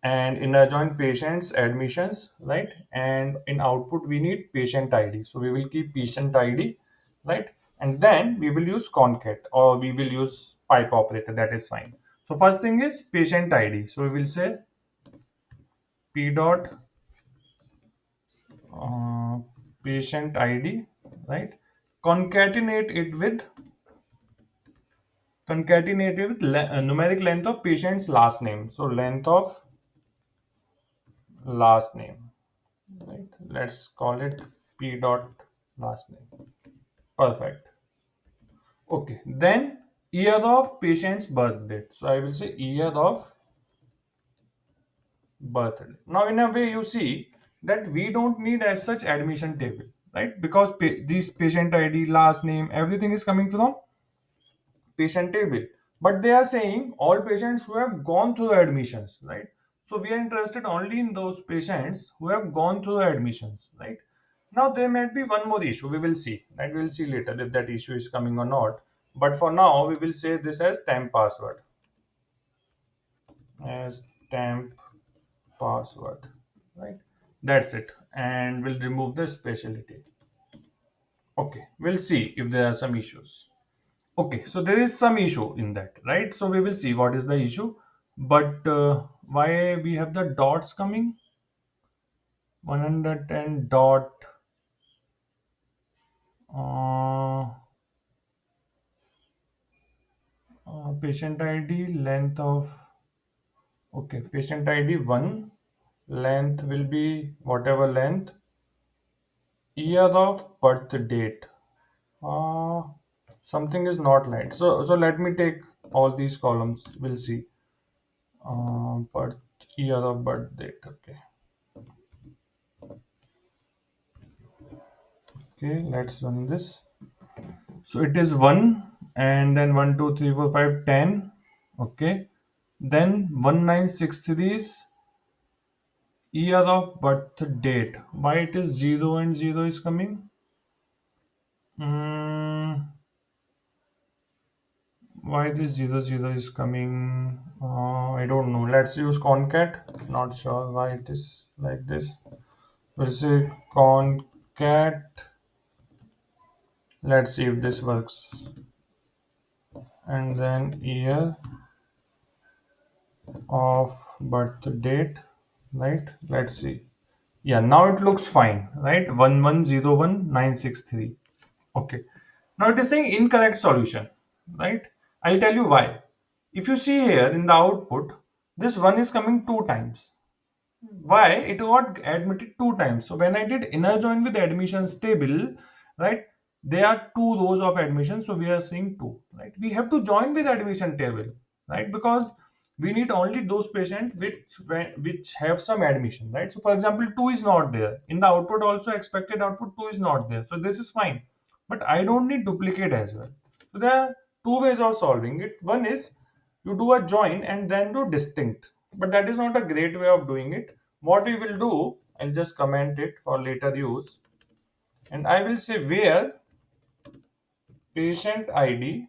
Speaker 1: And in adjoint patients admissions, right? And in output we need patient id, so we will keep patient id, right? And then we will use concat or we will use pipe operator, that is fine. So first thing is patient id, so we will say p dot uh, patient id, right? concatenate it with Numeric length of patient's last name, so length of last name, right? Let's call it p dot last name. Perfect. Okay. Then year of patient's birth date. So I will say year of birthday. Now in a way you see that we don't need as such admission table, right? Because this patient ID, last name, everything is coming from patient table. But they are saying all patients who have gone through admissions, right? So we are interested only in those patients who have gone through admissions, right? Now there might be one more issue. We will see, right? We will see later if that issue is coming or not. But for now, we will say this as temp password, as temp password, right? That's it, and we'll remove the specialty. Okay, we'll see if there are some issues. Okay, so there is some issue in that, right? So we will see what is the issue. But why we have the dots coming? 110 dot uh, patient ID length of, okay, patient ID 1, length will be whatever length, year of birth date. Uh, Something is not right. So let me take all these columns. We'll see. Birth year of birth date. Okay. Okay. Let's run this. So it is 1 and then 1, 2, 3, 4, 5, 10. Okay. Then 1963 is year of birth date. Why it is 0 and 0 is coming? Mm, why this 00 is coming? I don't know. Let's use concat. Not sure why it is like this. We'll say concat. Let's see if this works. And then year of birth date, right? Let's see. Yeah, now it looks fine, right? 1101963. Okay. Now it is saying incorrect solution, right? I'll tell you why. If you see here in the output, this one is coming two times. Why? It got admitted two times. So when I did inner join with admissions table, right, there are two rows of admissions, so we are seeing two, right? We have to join with admission table, right? Because we need only those patients which have some admission, right? So for example, two is not there in the output, also expected output two is not there, so this is fine. But I don't need duplicate as well. So there are two ways of solving it. One is you do a join and then do distinct, but that is not a great way of doing it. What we will do, I'll just comment it for later use, and I will say where patient id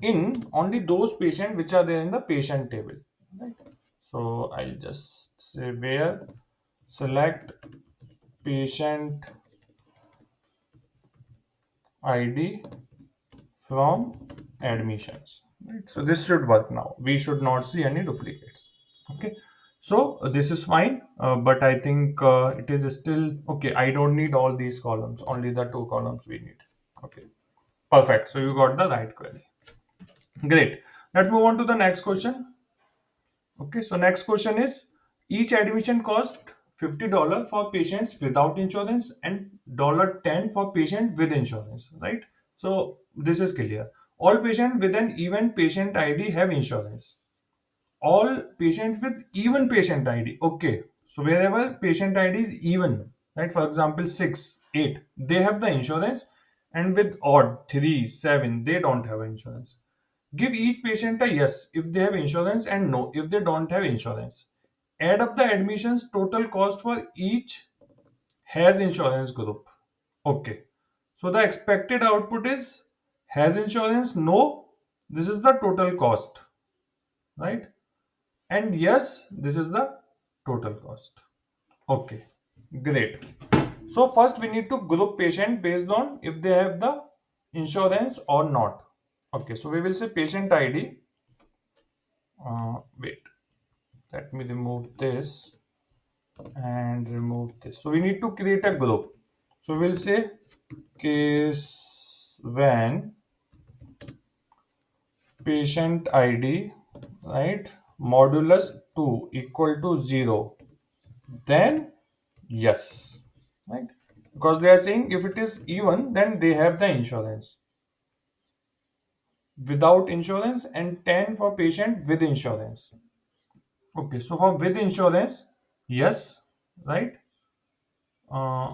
Speaker 1: in only those patients which are there in the patient table, right? So I'll just say where select patient id from admissions, right? So this should work. Now we should not see any duplicates. Okay, so this is fine, but I think it is still okay. I don't need all these columns, only the two columns we need. Okay, perfect. So you got the right query. Great. Let's move on to the next question. Okay, so next question is each admission cost $50 for patients without insurance and $10 for patient with insurance, right? So this is clear. All patients with an even patient ID have insurance. all patients with even patient ID. Okay, so wherever patient ID is even, right, for example 6 8, they have the insurance, and with odd 3 7, they don't have insurance. Give each patient a yes if they have insurance and no if they don't have insurance. Add up the admissions total cost for each has insurance group. Okay, so the expected output is has insurance, no, this is the total cost, right? And yes, this is the total cost. Okay, great. So first we need to group patient based on if they have the insurance or not. Okay, so we will say patient ID. Wait, let me remove this and remove this. So we need to create a group. So we'll say case when patient ID, right, modulus 2 equal to 0, then yes, right, because they are saying if it is even then they have the insurance, without insurance, and 10 for patient with insurance. Okay, so for with insurance, yes, right, uh,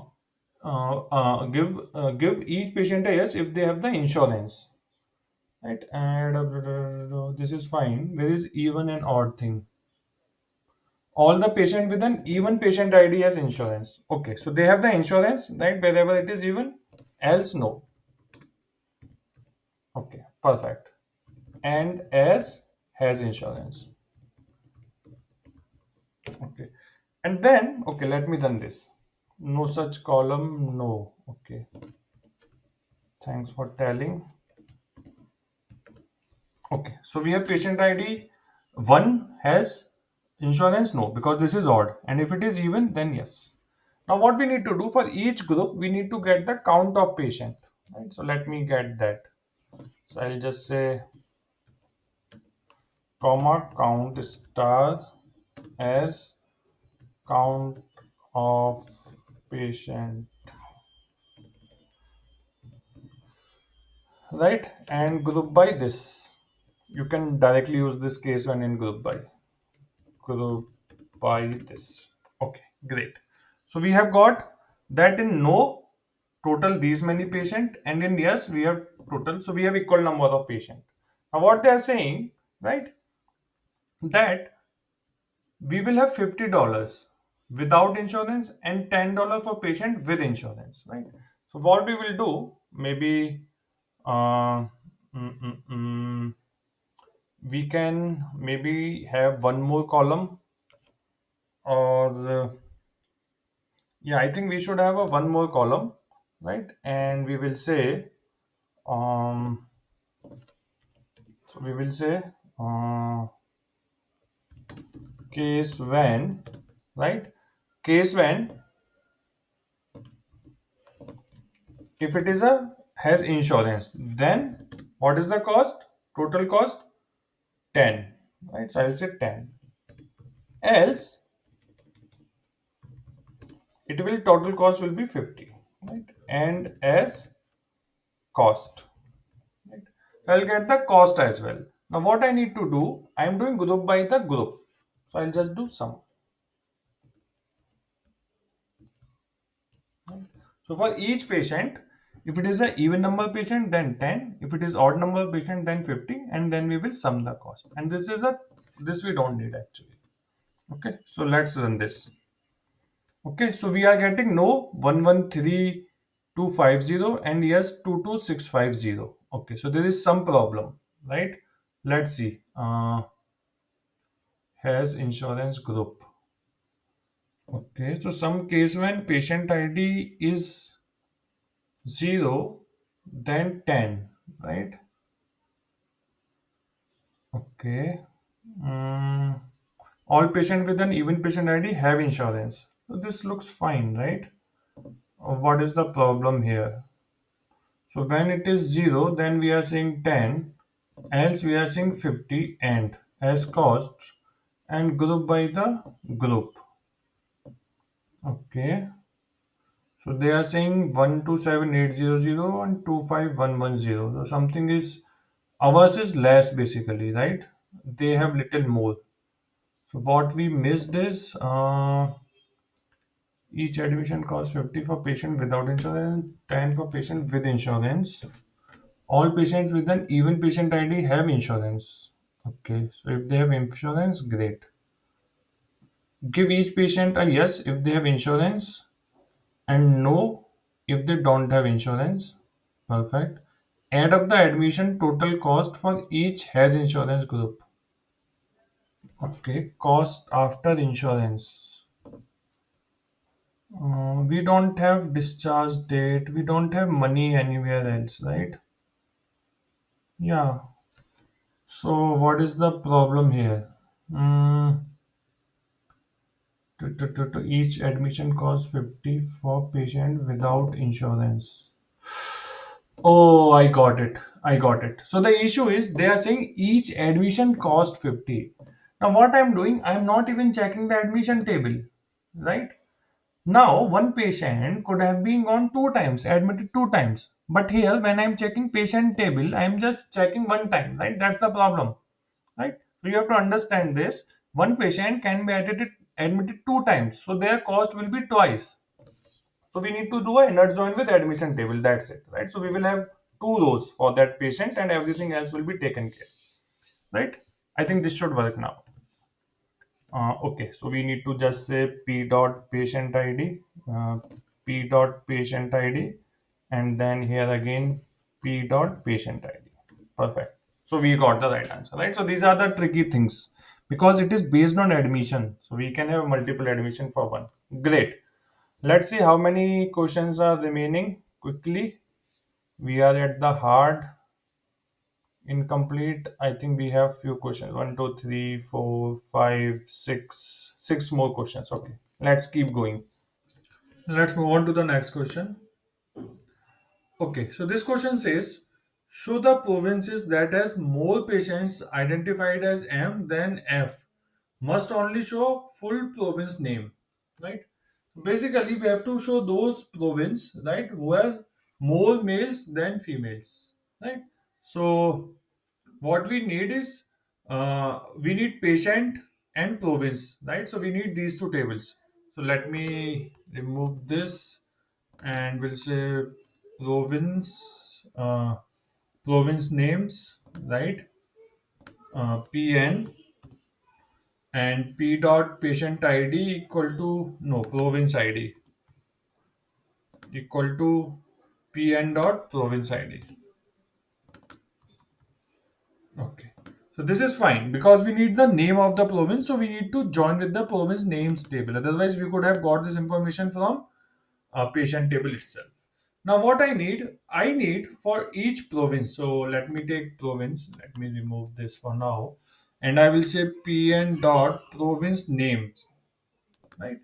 Speaker 1: give each patient a yes if they have the insurance, right, and this is fine. There is even and odd thing. All the patient with an even patient ID has insurance. Okay, so they have the insurance, right, wherever it is even, else no. Okay, perfect. And as has insurance. Okay, and then okay, let me run this. No such column, no. Okay, thanks for telling. Okay, so we have patient ID. One has insurance, no, because this is odd. And if it is even, then yes. Now, what we need to do for each group, we need to get the count of patient. Right. So let me get that. So I'll just say comma count star as count of patient, right, and group by this. You can directly use this case when in group by this. Okay, great. So we have got that in no total these many patient, and in yes we have total, so we have equal number of patient. Now what they are saying, right, that we will have $50 without insurance and $10 for patient with insurance, right? So what we will do, maybe uh, mm, mm, mm, we can maybe have one more column, or yeah, I think we should have a one more column, right? And we will say um so we will say uh, case when, right, case when if it is a has insurance, then what is the cost, total cost 10, right, so I'll say 10. Else it will total cost will be 50, right, and as cost, right, I'll get the cost as well. Now what I need to do, I'm doing group by the group, so I'll just do sum, right? So for each patient, if it is an even number patient, then 10. If it is odd number patient, then 50, and then we will sum the cost. And this we don't need actually. Okay, so let's run this. Okay, so we are getting no 113250 and yes 22650. Okay, so there is some problem, right? Let's see. Has insurance group. Okay, so some case when patient ID is 0, then 10, right? Okay. Mm, all patient with an even patient ID have insurance. So this looks fine, right? What is the problem here? So when it is 0, then we are saying 10, else we are saying 50 and as cost and group by the group. Okay. So they are saying 127,800 and 25110. So something is, ours is less basically, right? They have little more. So what we missed is each admission costs 50 for patient without insurance, 10 for patient with insurance. All patients with an even patient ID have insurance. Okay, so if they have insurance, great. Give each patient a yes if they have insurance and no if they don't have insurance. Perfect. Add up the admission total cost for each has insurance group. Okay, cost after insurance. We don't have discharge date. We don't have money anywhere else, right? Yeah. So what is the problem here? Mm, each admission costs 50 for patient without insurance. Oh, I got it. I got it. So the issue is they are saying each admission cost 50. Now what I'm doing, I'm not even checking the admission table, right? Now one patient could have been gone two times, admitted two times. But here when I'm checking patient table, I'm just checking one time, right? That's the problem, right? So you have to understand this. One patient can be admitted two times, so their cost will be twice. So we need to do a inert join with admission table. That's it, right? So we will have two rows for that patient, and everything else will be taken care, right? I think this should work now. Okay, so we need to just say p dot patient ID, p dot patient ID, and then here again p dot patient ID. Perfect. So we got the right answer, right? So these are the tricky things because it is based on admission. So we can have multiple admission for one. Great. Let's see how many questions are remaining quickly. We are at the hard incomplete. I think we have few questions. One, two, three, four, five, six. Six more questions. Okay. Let's keep going. Let's move on to the next question. Okay, so this question says, show the provinces that has more patients identified as M than F must only show full province name, right? Basically, we have to show those province, right, who has more males than females, right? So what we need is we need patient and province, right? So we need these two tables. So let me remove this and we'll say province province names, right? PN and P dot patient ID equal to no province ID equal to PN dot province ID. Okay. So this is fine because we need the name of the province. So we need to join with the province names table. Otherwise, we could have got this information from a patient table itself. Now, what I need for each province. So let me take province. Let me remove this for now, and I will say pn dot province names. Right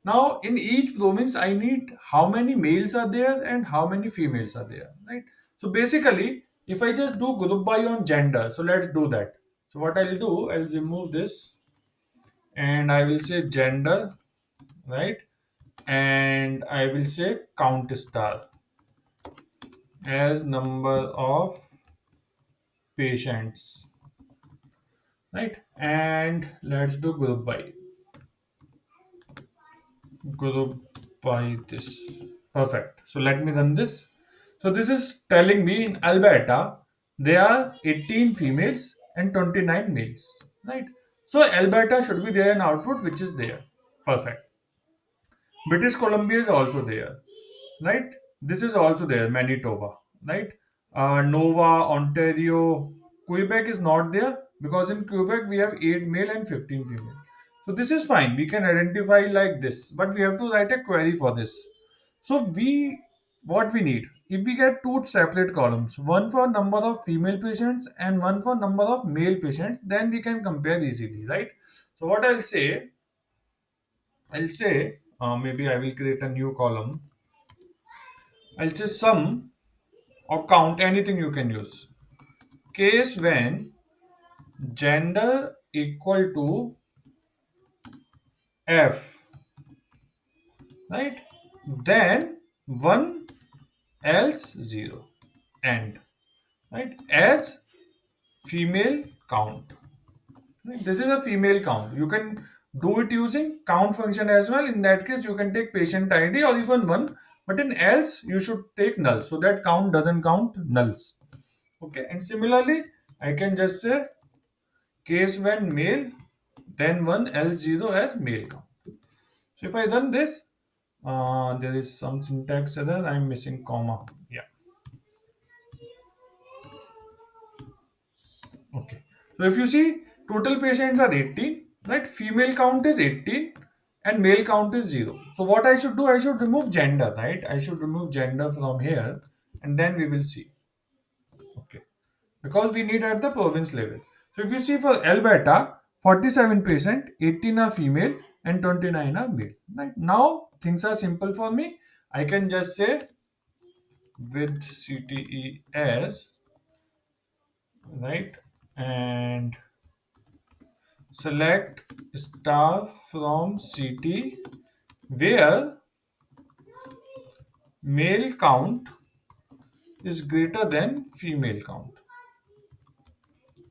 Speaker 1: now, in each province, I need how many males are there and how many females are there. Right. So basically, if I just do group by on gender, so let's do that. So what I'll do, I'll remove this and I will say gender, right? And I will say count star as number of patients, right? And let's do group by this. Perfect. So let me run this. So this is telling me in Alberta there are 18 females and 29 males, right? So Alberta should be there in output, which is there. Perfect. British Columbia is also there, right? This is also there, Manitoba, right? Nova, Ontario, Quebec is not there because in Quebec we have 8 male and 15 female. So this is fine. We can identify like this, but we have to write a query for this. So what we need, if we get two separate columns, one for number of female patients and one for number of male patients, then we can compare easily, right? So what I'll say, maybe I will create a new column. I'll say sum or count, anything you can use. Case when gender equal to F, right? Then 1 else 0 and right as female count. Right? This is a female count. You can do it using count function as well. In that case, you can take patient ID or even one, but in else you should take null so that count doesn't count nulls. Okay, and similarly, I can just say case when male, then one else zero as male count. So if I run this, there is some syntax error. I'm missing comma. Yeah. Okay. So if you see, total patients are 18, right? Female count is 18 and male count is 0. So what I should do, I should remove gender, right? I should remove gender from here and then we will see. Okay. Because we need at the province level. So if you see for L beta, 47%, 18 are female and 29 are male. Right? Now things are simple for me. I can just say with CTES, right? And select star from CT where male count is greater than female count.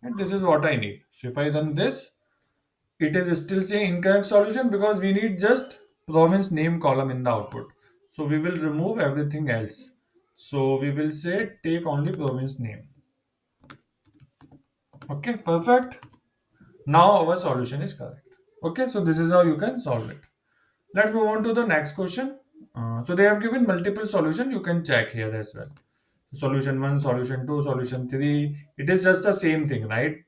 Speaker 1: And this is what I need. So if I run this, it is still saying incorrect solution because we need just province name column in the output. So we will remove everything else. So we will say take only province name. Okay, perfect. Now our solution is correct. Okay, so this is how you can solve it. Let's move on to the next question. So they have given multiple solution. You can check here as well. Solution 1, solution 2, solution 3. It is just the same thing, right?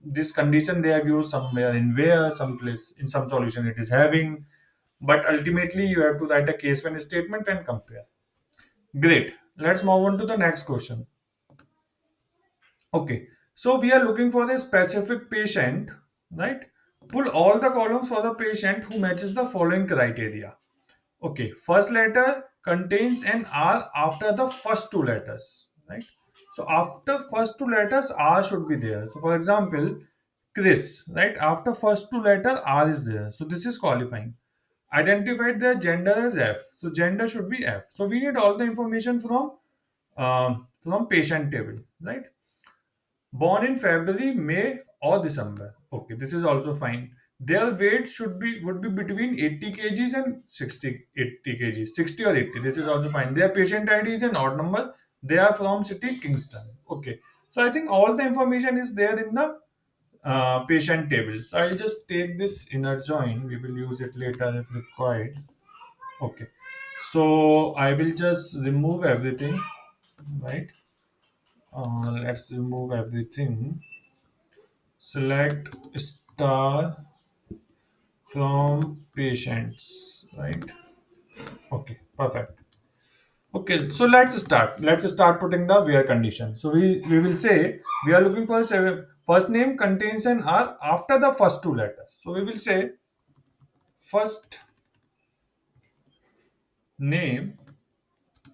Speaker 1: This condition they have used somewhere in where, some place, in some solution it is having. But ultimately you have to write a case when statement and compare. Great. Let's move on to the next question. Okay. So we are looking for a specific patient, right? Pull all the columns for the patient who matches the following criteria. Okay, first letter contains an R after the first two letters, right? So after first two letters, R should be there. So for example, Chris, right? After first two letter, R is there. So this is qualifying. Identified their gender as F. So gender should be F. So we need all the information from patient table, right? Born in February, May, or December. Okay, this is also fine. Their weight would be between 80 kgs and 80 kgs, 60 or 80. This is also fine. Their patient ID is an odd number. They are from city Kingston. Okay, so I think all the information is there in the patient table. So I'll just take this inner join. We will use it later if required. Okay, so I will just remove everything. Right. Let's remove everything. Select star from patients, right? Okay, perfect. Okay, so let's start putting the where condition. So we will say we are looking for first name contains an R after the first two letters. So we will say first name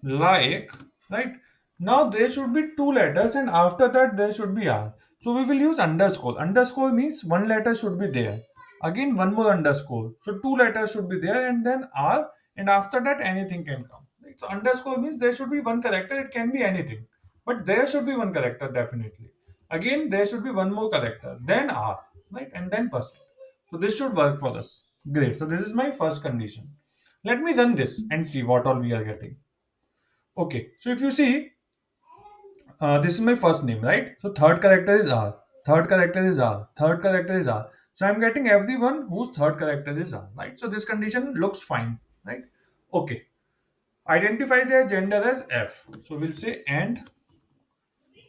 Speaker 1: like, right? Now there should be two letters and after that there should be R. So we will use underscore. Underscore means one letter should be there. Again one more underscore. So two letters should be there and then R, and after that anything can come. Right? So underscore means there should be one character. It can be anything. But there should be one character definitely. Again there should be one more character. Then R. Right? And then percent. So this should work for us. Great. So this is my first condition. Let me run this and see what all we are getting. Okay, so if you see, this is my first name, right? So third character is R, third character is R, third character is R. So I'm getting everyone whose third character is R, right? So this condition looks fine, right? Okay, identify their gender as F. So we'll say and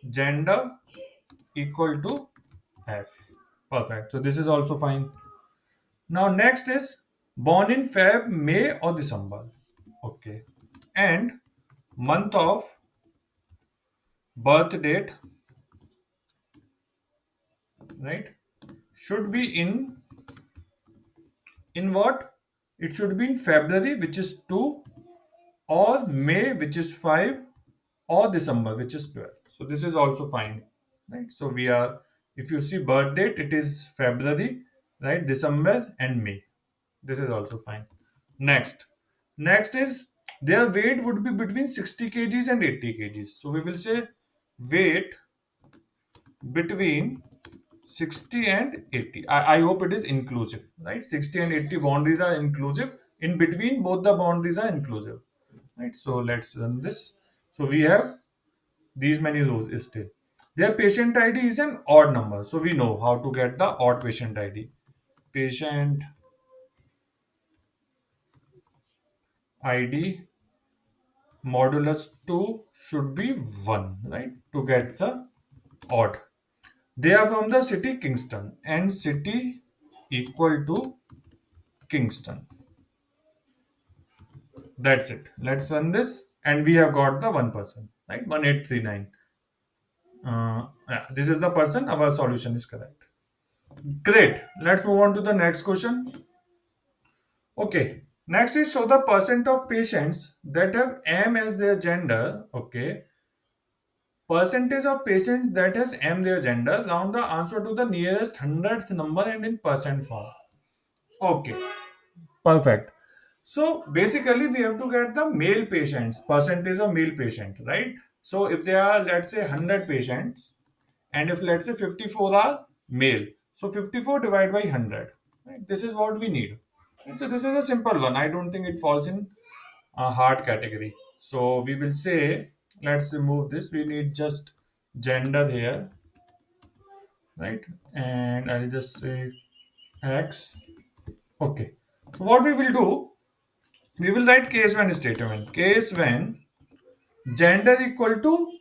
Speaker 1: gender equal to F. Perfect. So this is also fine. Now next is born in Feb, May or December. Okay, and month of birth date, right? Should be in what? It should be in February, which is 2, or May, which is 5, or December, which is 12. So this is also fine, right? So we are, if you see birth date, it is February, right? December and May. This is also fine. Next is their weight would be between 60 kgs and 80 kgs. So we will say weight between 60 and 80. I hope it is inclusive, right? 60 and 80 boundaries are inclusive. In between both the boundaries are inclusive, right? So let's run this. So we have these many rows is still. Their patient ID is an odd number. So we know how to get the odd patient ID. Patient ID modulus 2 should be 1, right? To get the odd. They are from the city Kingston and city equal to Kingston. That's it. Let's run this and we have got the one person, right? 1839. Yeah, this is the person. Our solution is correct. Great. Let's move on to the next question. Okay. Next is show the percent of patients that have M as their gender. Okay. Percentage of patients that has M their gender. Round the answer to the nearest hundredth number and in percent form. Okay. Perfect. So basically, we have to get the male patients, percentage of male patient, right? So if there are, let's say, 100 patients, and if let's say 54 are male, so 54 divided by 100, right? This is what we need. So this is a simple one. I don't think it falls in a hard category. So we will say, let's remove this. We need just gender here, right? And I'll just say X. Okay. So what we will do, we will write case when statement. Case when gender equal to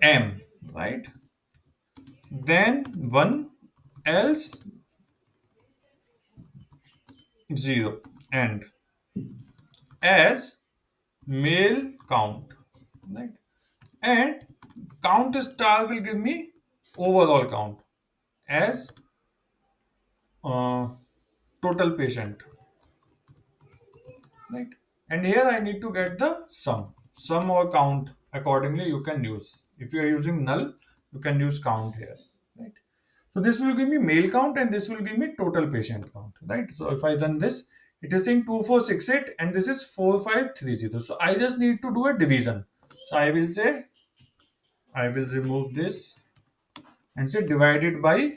Speaker 1: M, right? Then 1, else 0. And as male count, right? And count star will give me overall count as uh, total patient, right? And here I need to get the sum or count. Accordingly you can use, if you are using null you can use count here, right? So this will give me male count and this will give me total patient count, right? So if I run this, it is saying 2468 and this is 4530. So I just need to do a division. So I will say, I will remove this and say divided by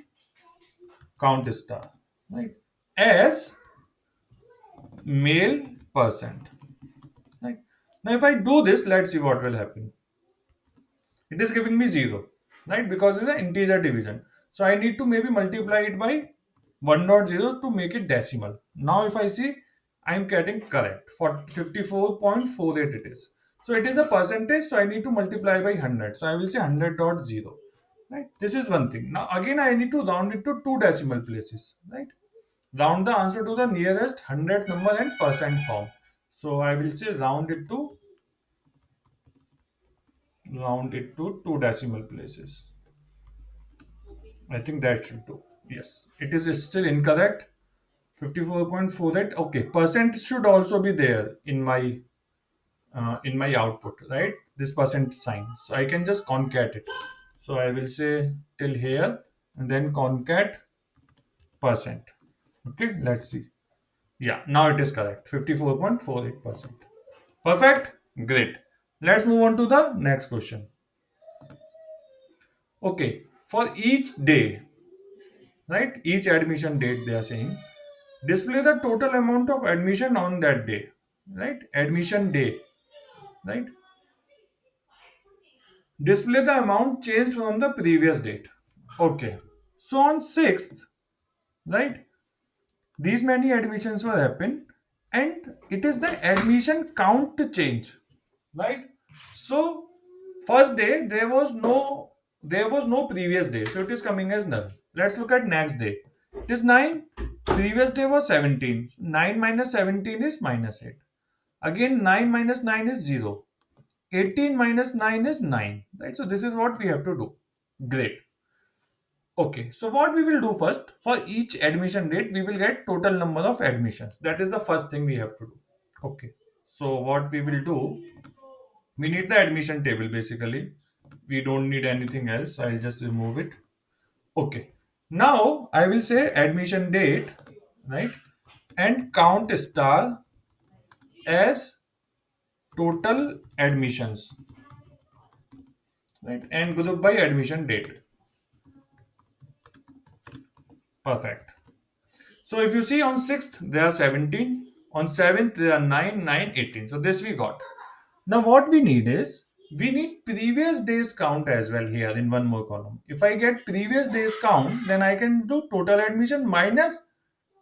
Speaker 1: count star, right? As male percent, right? Now if I do this, let's see what will happen. It is giving me 0, right? Because it's an integer division. So I need to maybe multiply it by 1.0 to make it decimal. Now if I see, I'm getting correct. For 54.48 it is. So it is a percentage, so I need to multiply by 100. So I will say 100.0. Right? This is one thing. Now again I need to round it to two decimal places. Right? Round the answer to the nearest hundredth number and percent form. So I will say round it to two decimal places. I think that should do. Yes, it is still incorrect. 54.48. Okay, percent should also be there in my output, right? This percent sign. So I can just concat it. So I will say till here and then concat percent. Okay, let's see. Yeah, now it is correct. 54.48%. Perfect. Great. Let's move on to the next question. Okay, for each day, right? Each admission date they are saying display the total amount of admission on that day, right? Admission day, right? Display the amount changed from the previous date. Okay, so on 6th, right, these many admissions were happen and it is the admission count to change, right? So first day there was no previous day, so it is coming as null. Let's look at next day. It is 9, previous day was 17. 9 minus 17 is minus 8. Again 9 minus 9 is 0. 18 minus 9 is 9, right? So this is what we have to do. Great. Okay, so what we will do first, for each admission date we will get total number of admissions. That is the first thing we have to do. Okay, so what we will do, we need the admission table basically. We don't need anything else. I'll just remove it. Okay, now I will say admission date, right, and count star as total admissions, right, and group by admission date. Perfect. So if you see on 6th, there are 17. On 7th, there are 9, 9, 18. So this we got. Now what we need is, we need previous days count as well here in one more column. If I get previous days count, then I can do total admission minus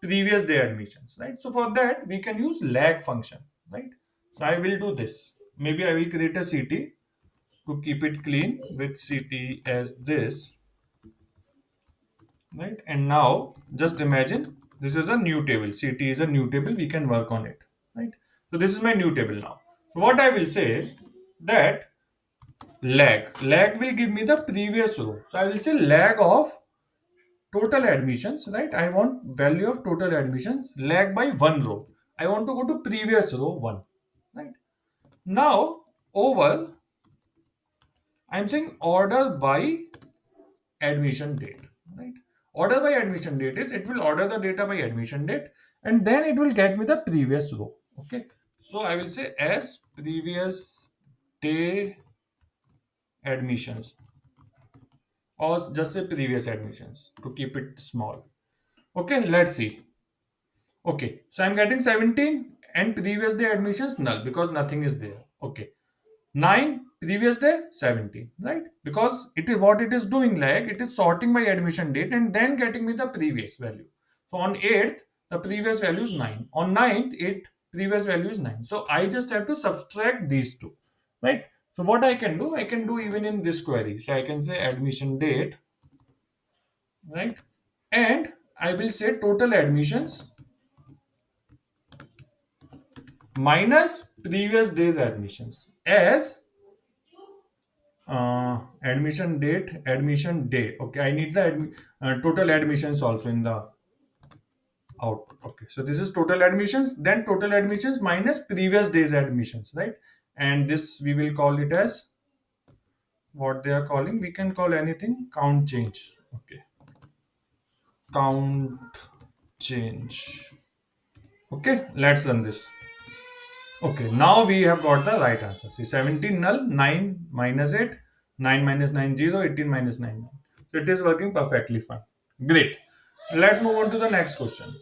Speaker 1: previous day admissions, right? So for that, we can use lag function, right? So I will do this. Maybe I will create a CT to keep it clean with CT as this, right? And now just imagine this is a new table. CT is a new table. We can work on it, right? So this is my new table now. So what I will say, that lag will give me the previous row. So I will say lag of total admissions, right? I want value of total admissions lag by one row. I want to go to previous row one, right? Now over, I'm saying order by admission date, right? Order by admission date is, it will order the data by admission date, and then it will get me the previous row. Okay, so I will say as previous day admissions, or just say previous admissions to keep it small. Okay, let's see. Okay, so I'm getting 17 and previous day admissions null because nothing is there. Okay, 9 previous day 17, right? Because it is what it is doing, like it is sorting by admission date and then getting me the previous value. So on 8th, the previous value is 9. On 9th, 8 previous value is 9. So I just have to subtract these two, right? So what I can do, I can do even in this query. So I can say admission date, right? And I will say total admissions minus previous day's admissions as admission date, admission day. Okay, I need the total admissions also in the output. Okay, so this is total admissions, then total admissions minus previous day's admissions, right? And this we will call it as what they are calling. We can call anything count change. Okay, count change. Okay, let's run this. Okay, now we have got the right answer. See, 17 null, 9 minus 8, 9 minus 9, 0, 18 minus 9, 9. So it is working perfectly fine. Great. Let's move on to the next question.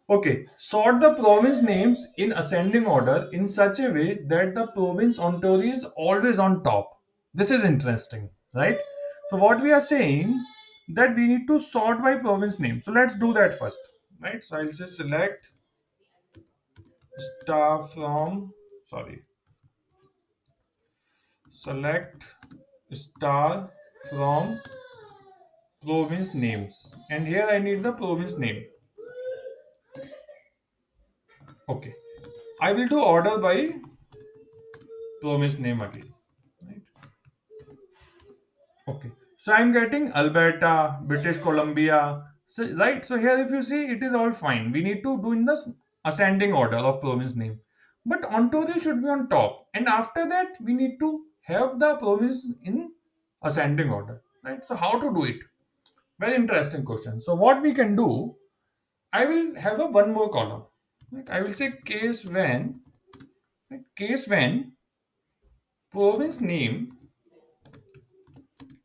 Speaker 1: Okay, sort the province names in ascending order in such a way that the province Ontario is always on top. This is interesting, right? So what we are saying, that we need to sort by province name. So let's do that first, right? So I'll say select star from, sorry, select star from province names, and here I need the province name. Okay, I will do order by province name again, right? Okay, so I'm getting Alberta, British Columbia. So right, so here if you see, it is all fine. We need to do in the ascending order of province name, but Ontario should be on top, and after that we need to have the province in ascending order, right? So how to do it? Very interesting question. So what we can do, I will have a one more column. Right? I will say case when, right? Case when province name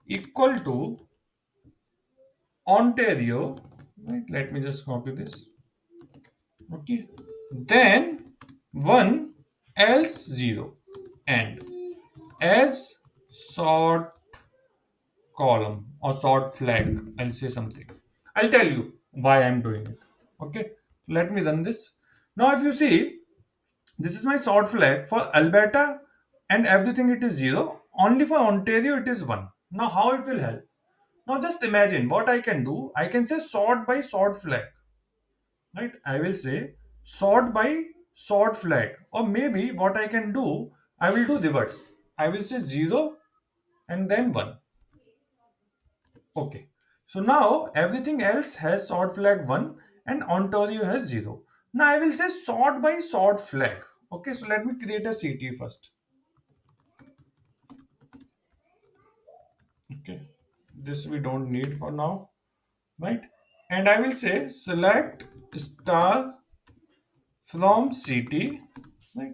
Speaker 1: equal to Ontario. Right? Let me just copy this. Okay. Then one else zero, and as sort column or sort flag, I'll say something. I'll tell you why I'm doing it. Okay. Let me run this. Now if you see, this is my sort flag for Alberta and everything it is 0. Only for Ontario it is 1. Now how it will help? Now just imagine what I can do. I can say sort by sort flag. Right? I will say sort by sort flag. Or maybe what I can do, I will do reverse. I will say 0 and then 1. Okay. So now everything else has sort flag 1 and Ontario has 0. Now I will say sort by sort flag. Okay, so let me create a CT first. Okay, this we don't need for now, right? And I will say select star from city, right?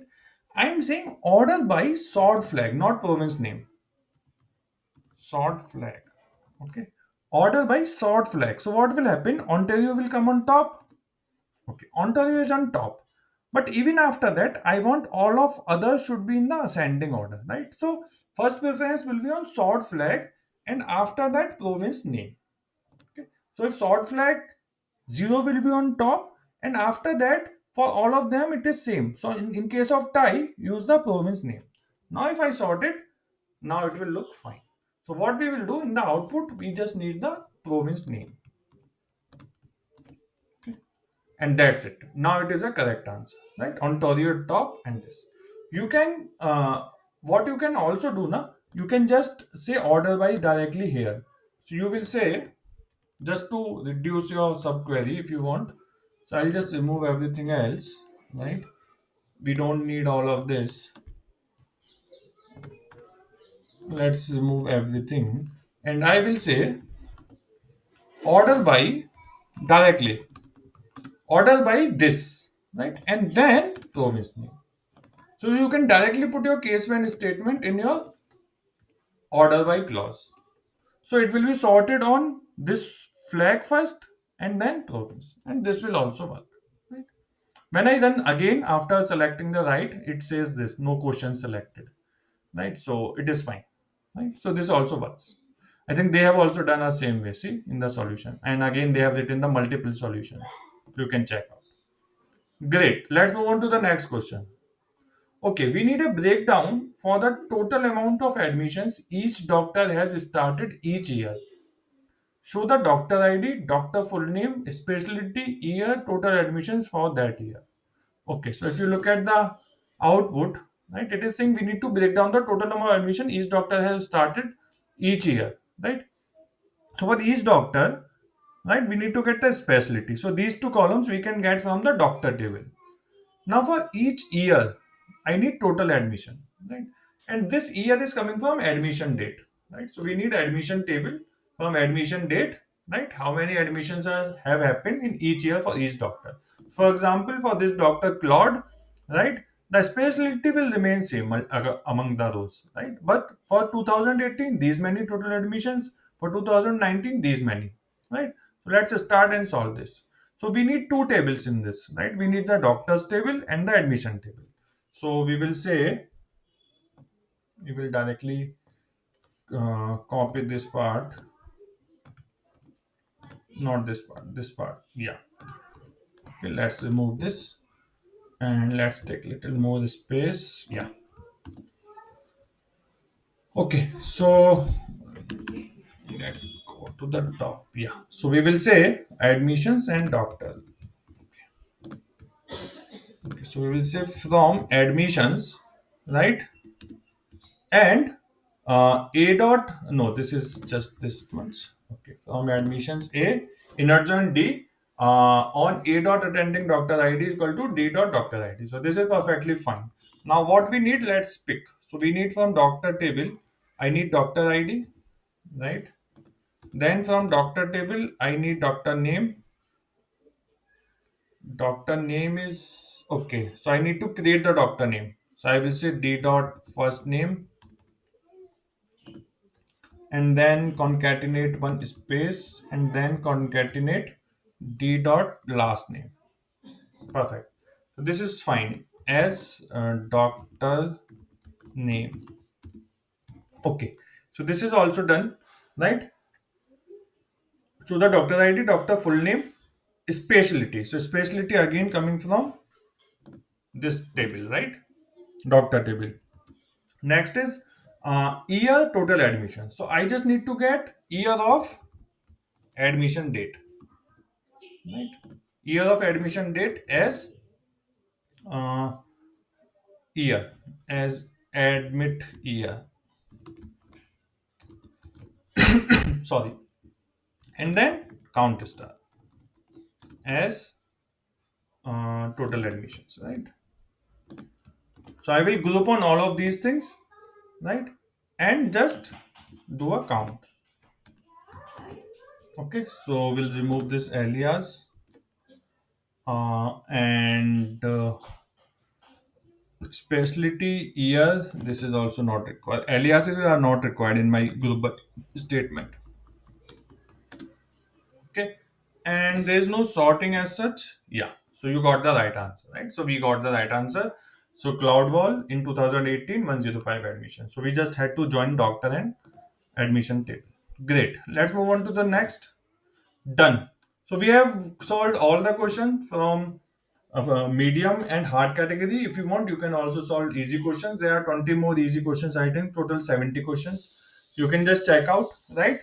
Speaker 1: I'm saying order by sort flag, not province name. Sort flag. Okay. Order by sort flag. So what will happen? Ontario will come on top. Okay, Ontario is on top. But even after that, I want all of others should be in the ascending order, right? So first preference will be on sort flag, and after that province name. Okay. So if sort flag 0 will be on top, and after that for all of them it is same. So in case of tie, use the province name. Now if I sort it, now it will look fine. So what we will do in the output, we just need the province name. Okay. And that's it. Now it is a correct answer, right? Ontario top and this. You can what you can also do now, you can just say order by directly here. So you will say, just to reduce your subquery if you want. So I'll just remove everything else, right? We don't need all of this. Let's remove everything. And I will say order by directly. Order by this, right? And then province name. So you can directly put your case when statement in your order by clause. So it will be sorted on this flag first and then province. And this will also work, right? When I then again after selecting the right, it says this no question selected, right? So it is fine, right? So this also works. I think they have also done a same way, see, in the solution. And again, they have written the multiple solution. You can check out. Great. Let's move on to the next question. Okay, we need a breakdown for the total amount of admissions each doctor has started each year. Show the doctor ID, doctor full name, specialty, year, total admissions for that year. Okay, so if you look at the output, right, it is saying we need to break down the total number of admission each doctor has started each year, right? So for each doctor, right, we need to get the specialty. So these two columns we can get from the doctor table. Now for each year, I need total admission, right? And this year is coming from admission date, right? So we need admission table from admission date, right? How many admissions have happened in each year for each doctor. For example, for this Dr. Claude, right? The specialty will remain same among the rows, right? But for 2018, these many total admissions. For 2019, these many, right? So let's start and solve this. So we need two tables in this, right? We need the doctor's table and the admission table. So we will say, we will directly copy this part, not this part, this part. Yeah. Okay, let's remove this and let's take little more space. Yeah. Okay, so let's go to the top. Yeah. So we will say admissions and doctor. Okay, so we will say from admissions, right? And a dot, no, this is just this much. Okay, from admissions a in adjoint d on a dot attending doctor id is equal to d dot doctor id. So this is perfectly fine. Now what we need, let's pick. So we need from doctor table, I need doctor id, right? Then from doctor table I need doctor name. Doctor name is okay, so I need to create the doctor name. So I will say d dot first name and then concatenate one space and then concatenate d dot last name. Perfect. So this is fine as doctor name. Okay. So this is also done, right? So the doctor ID, doctor full name, specialty. So specialty again coming from this table, right? Doctor table. Next is year total admission. So I just need to get year of admission date, right? Year of admission date as uh, year, as admit year. Sorry, and then count star as total admissions, right? So I will group on all of these things, right, and just do a count. Okay, so we'll remove this alias and specialty year. This is also not required. Aliases are not required in my group statement. Okay. And there is no sorting as such. Yeah. So you got the right answer, right? So we got the right answer. So Cloudwall in 2018, 105 admission. So we just had to join doctor and admission table. Great. Let's move on to the next. Done. So we have solved all the questions from of a medium and hard category. If you want, you can also solve easy questions. There are 20 more easy questions, I think, total 70 questions. You can just check out, right?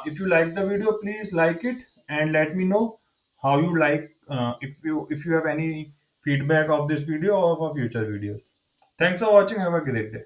Speaker 1: If you like the video, please like it and let me know how you like. If you have any feedback of this video or for future videos. Thanks for watching. Have a great day.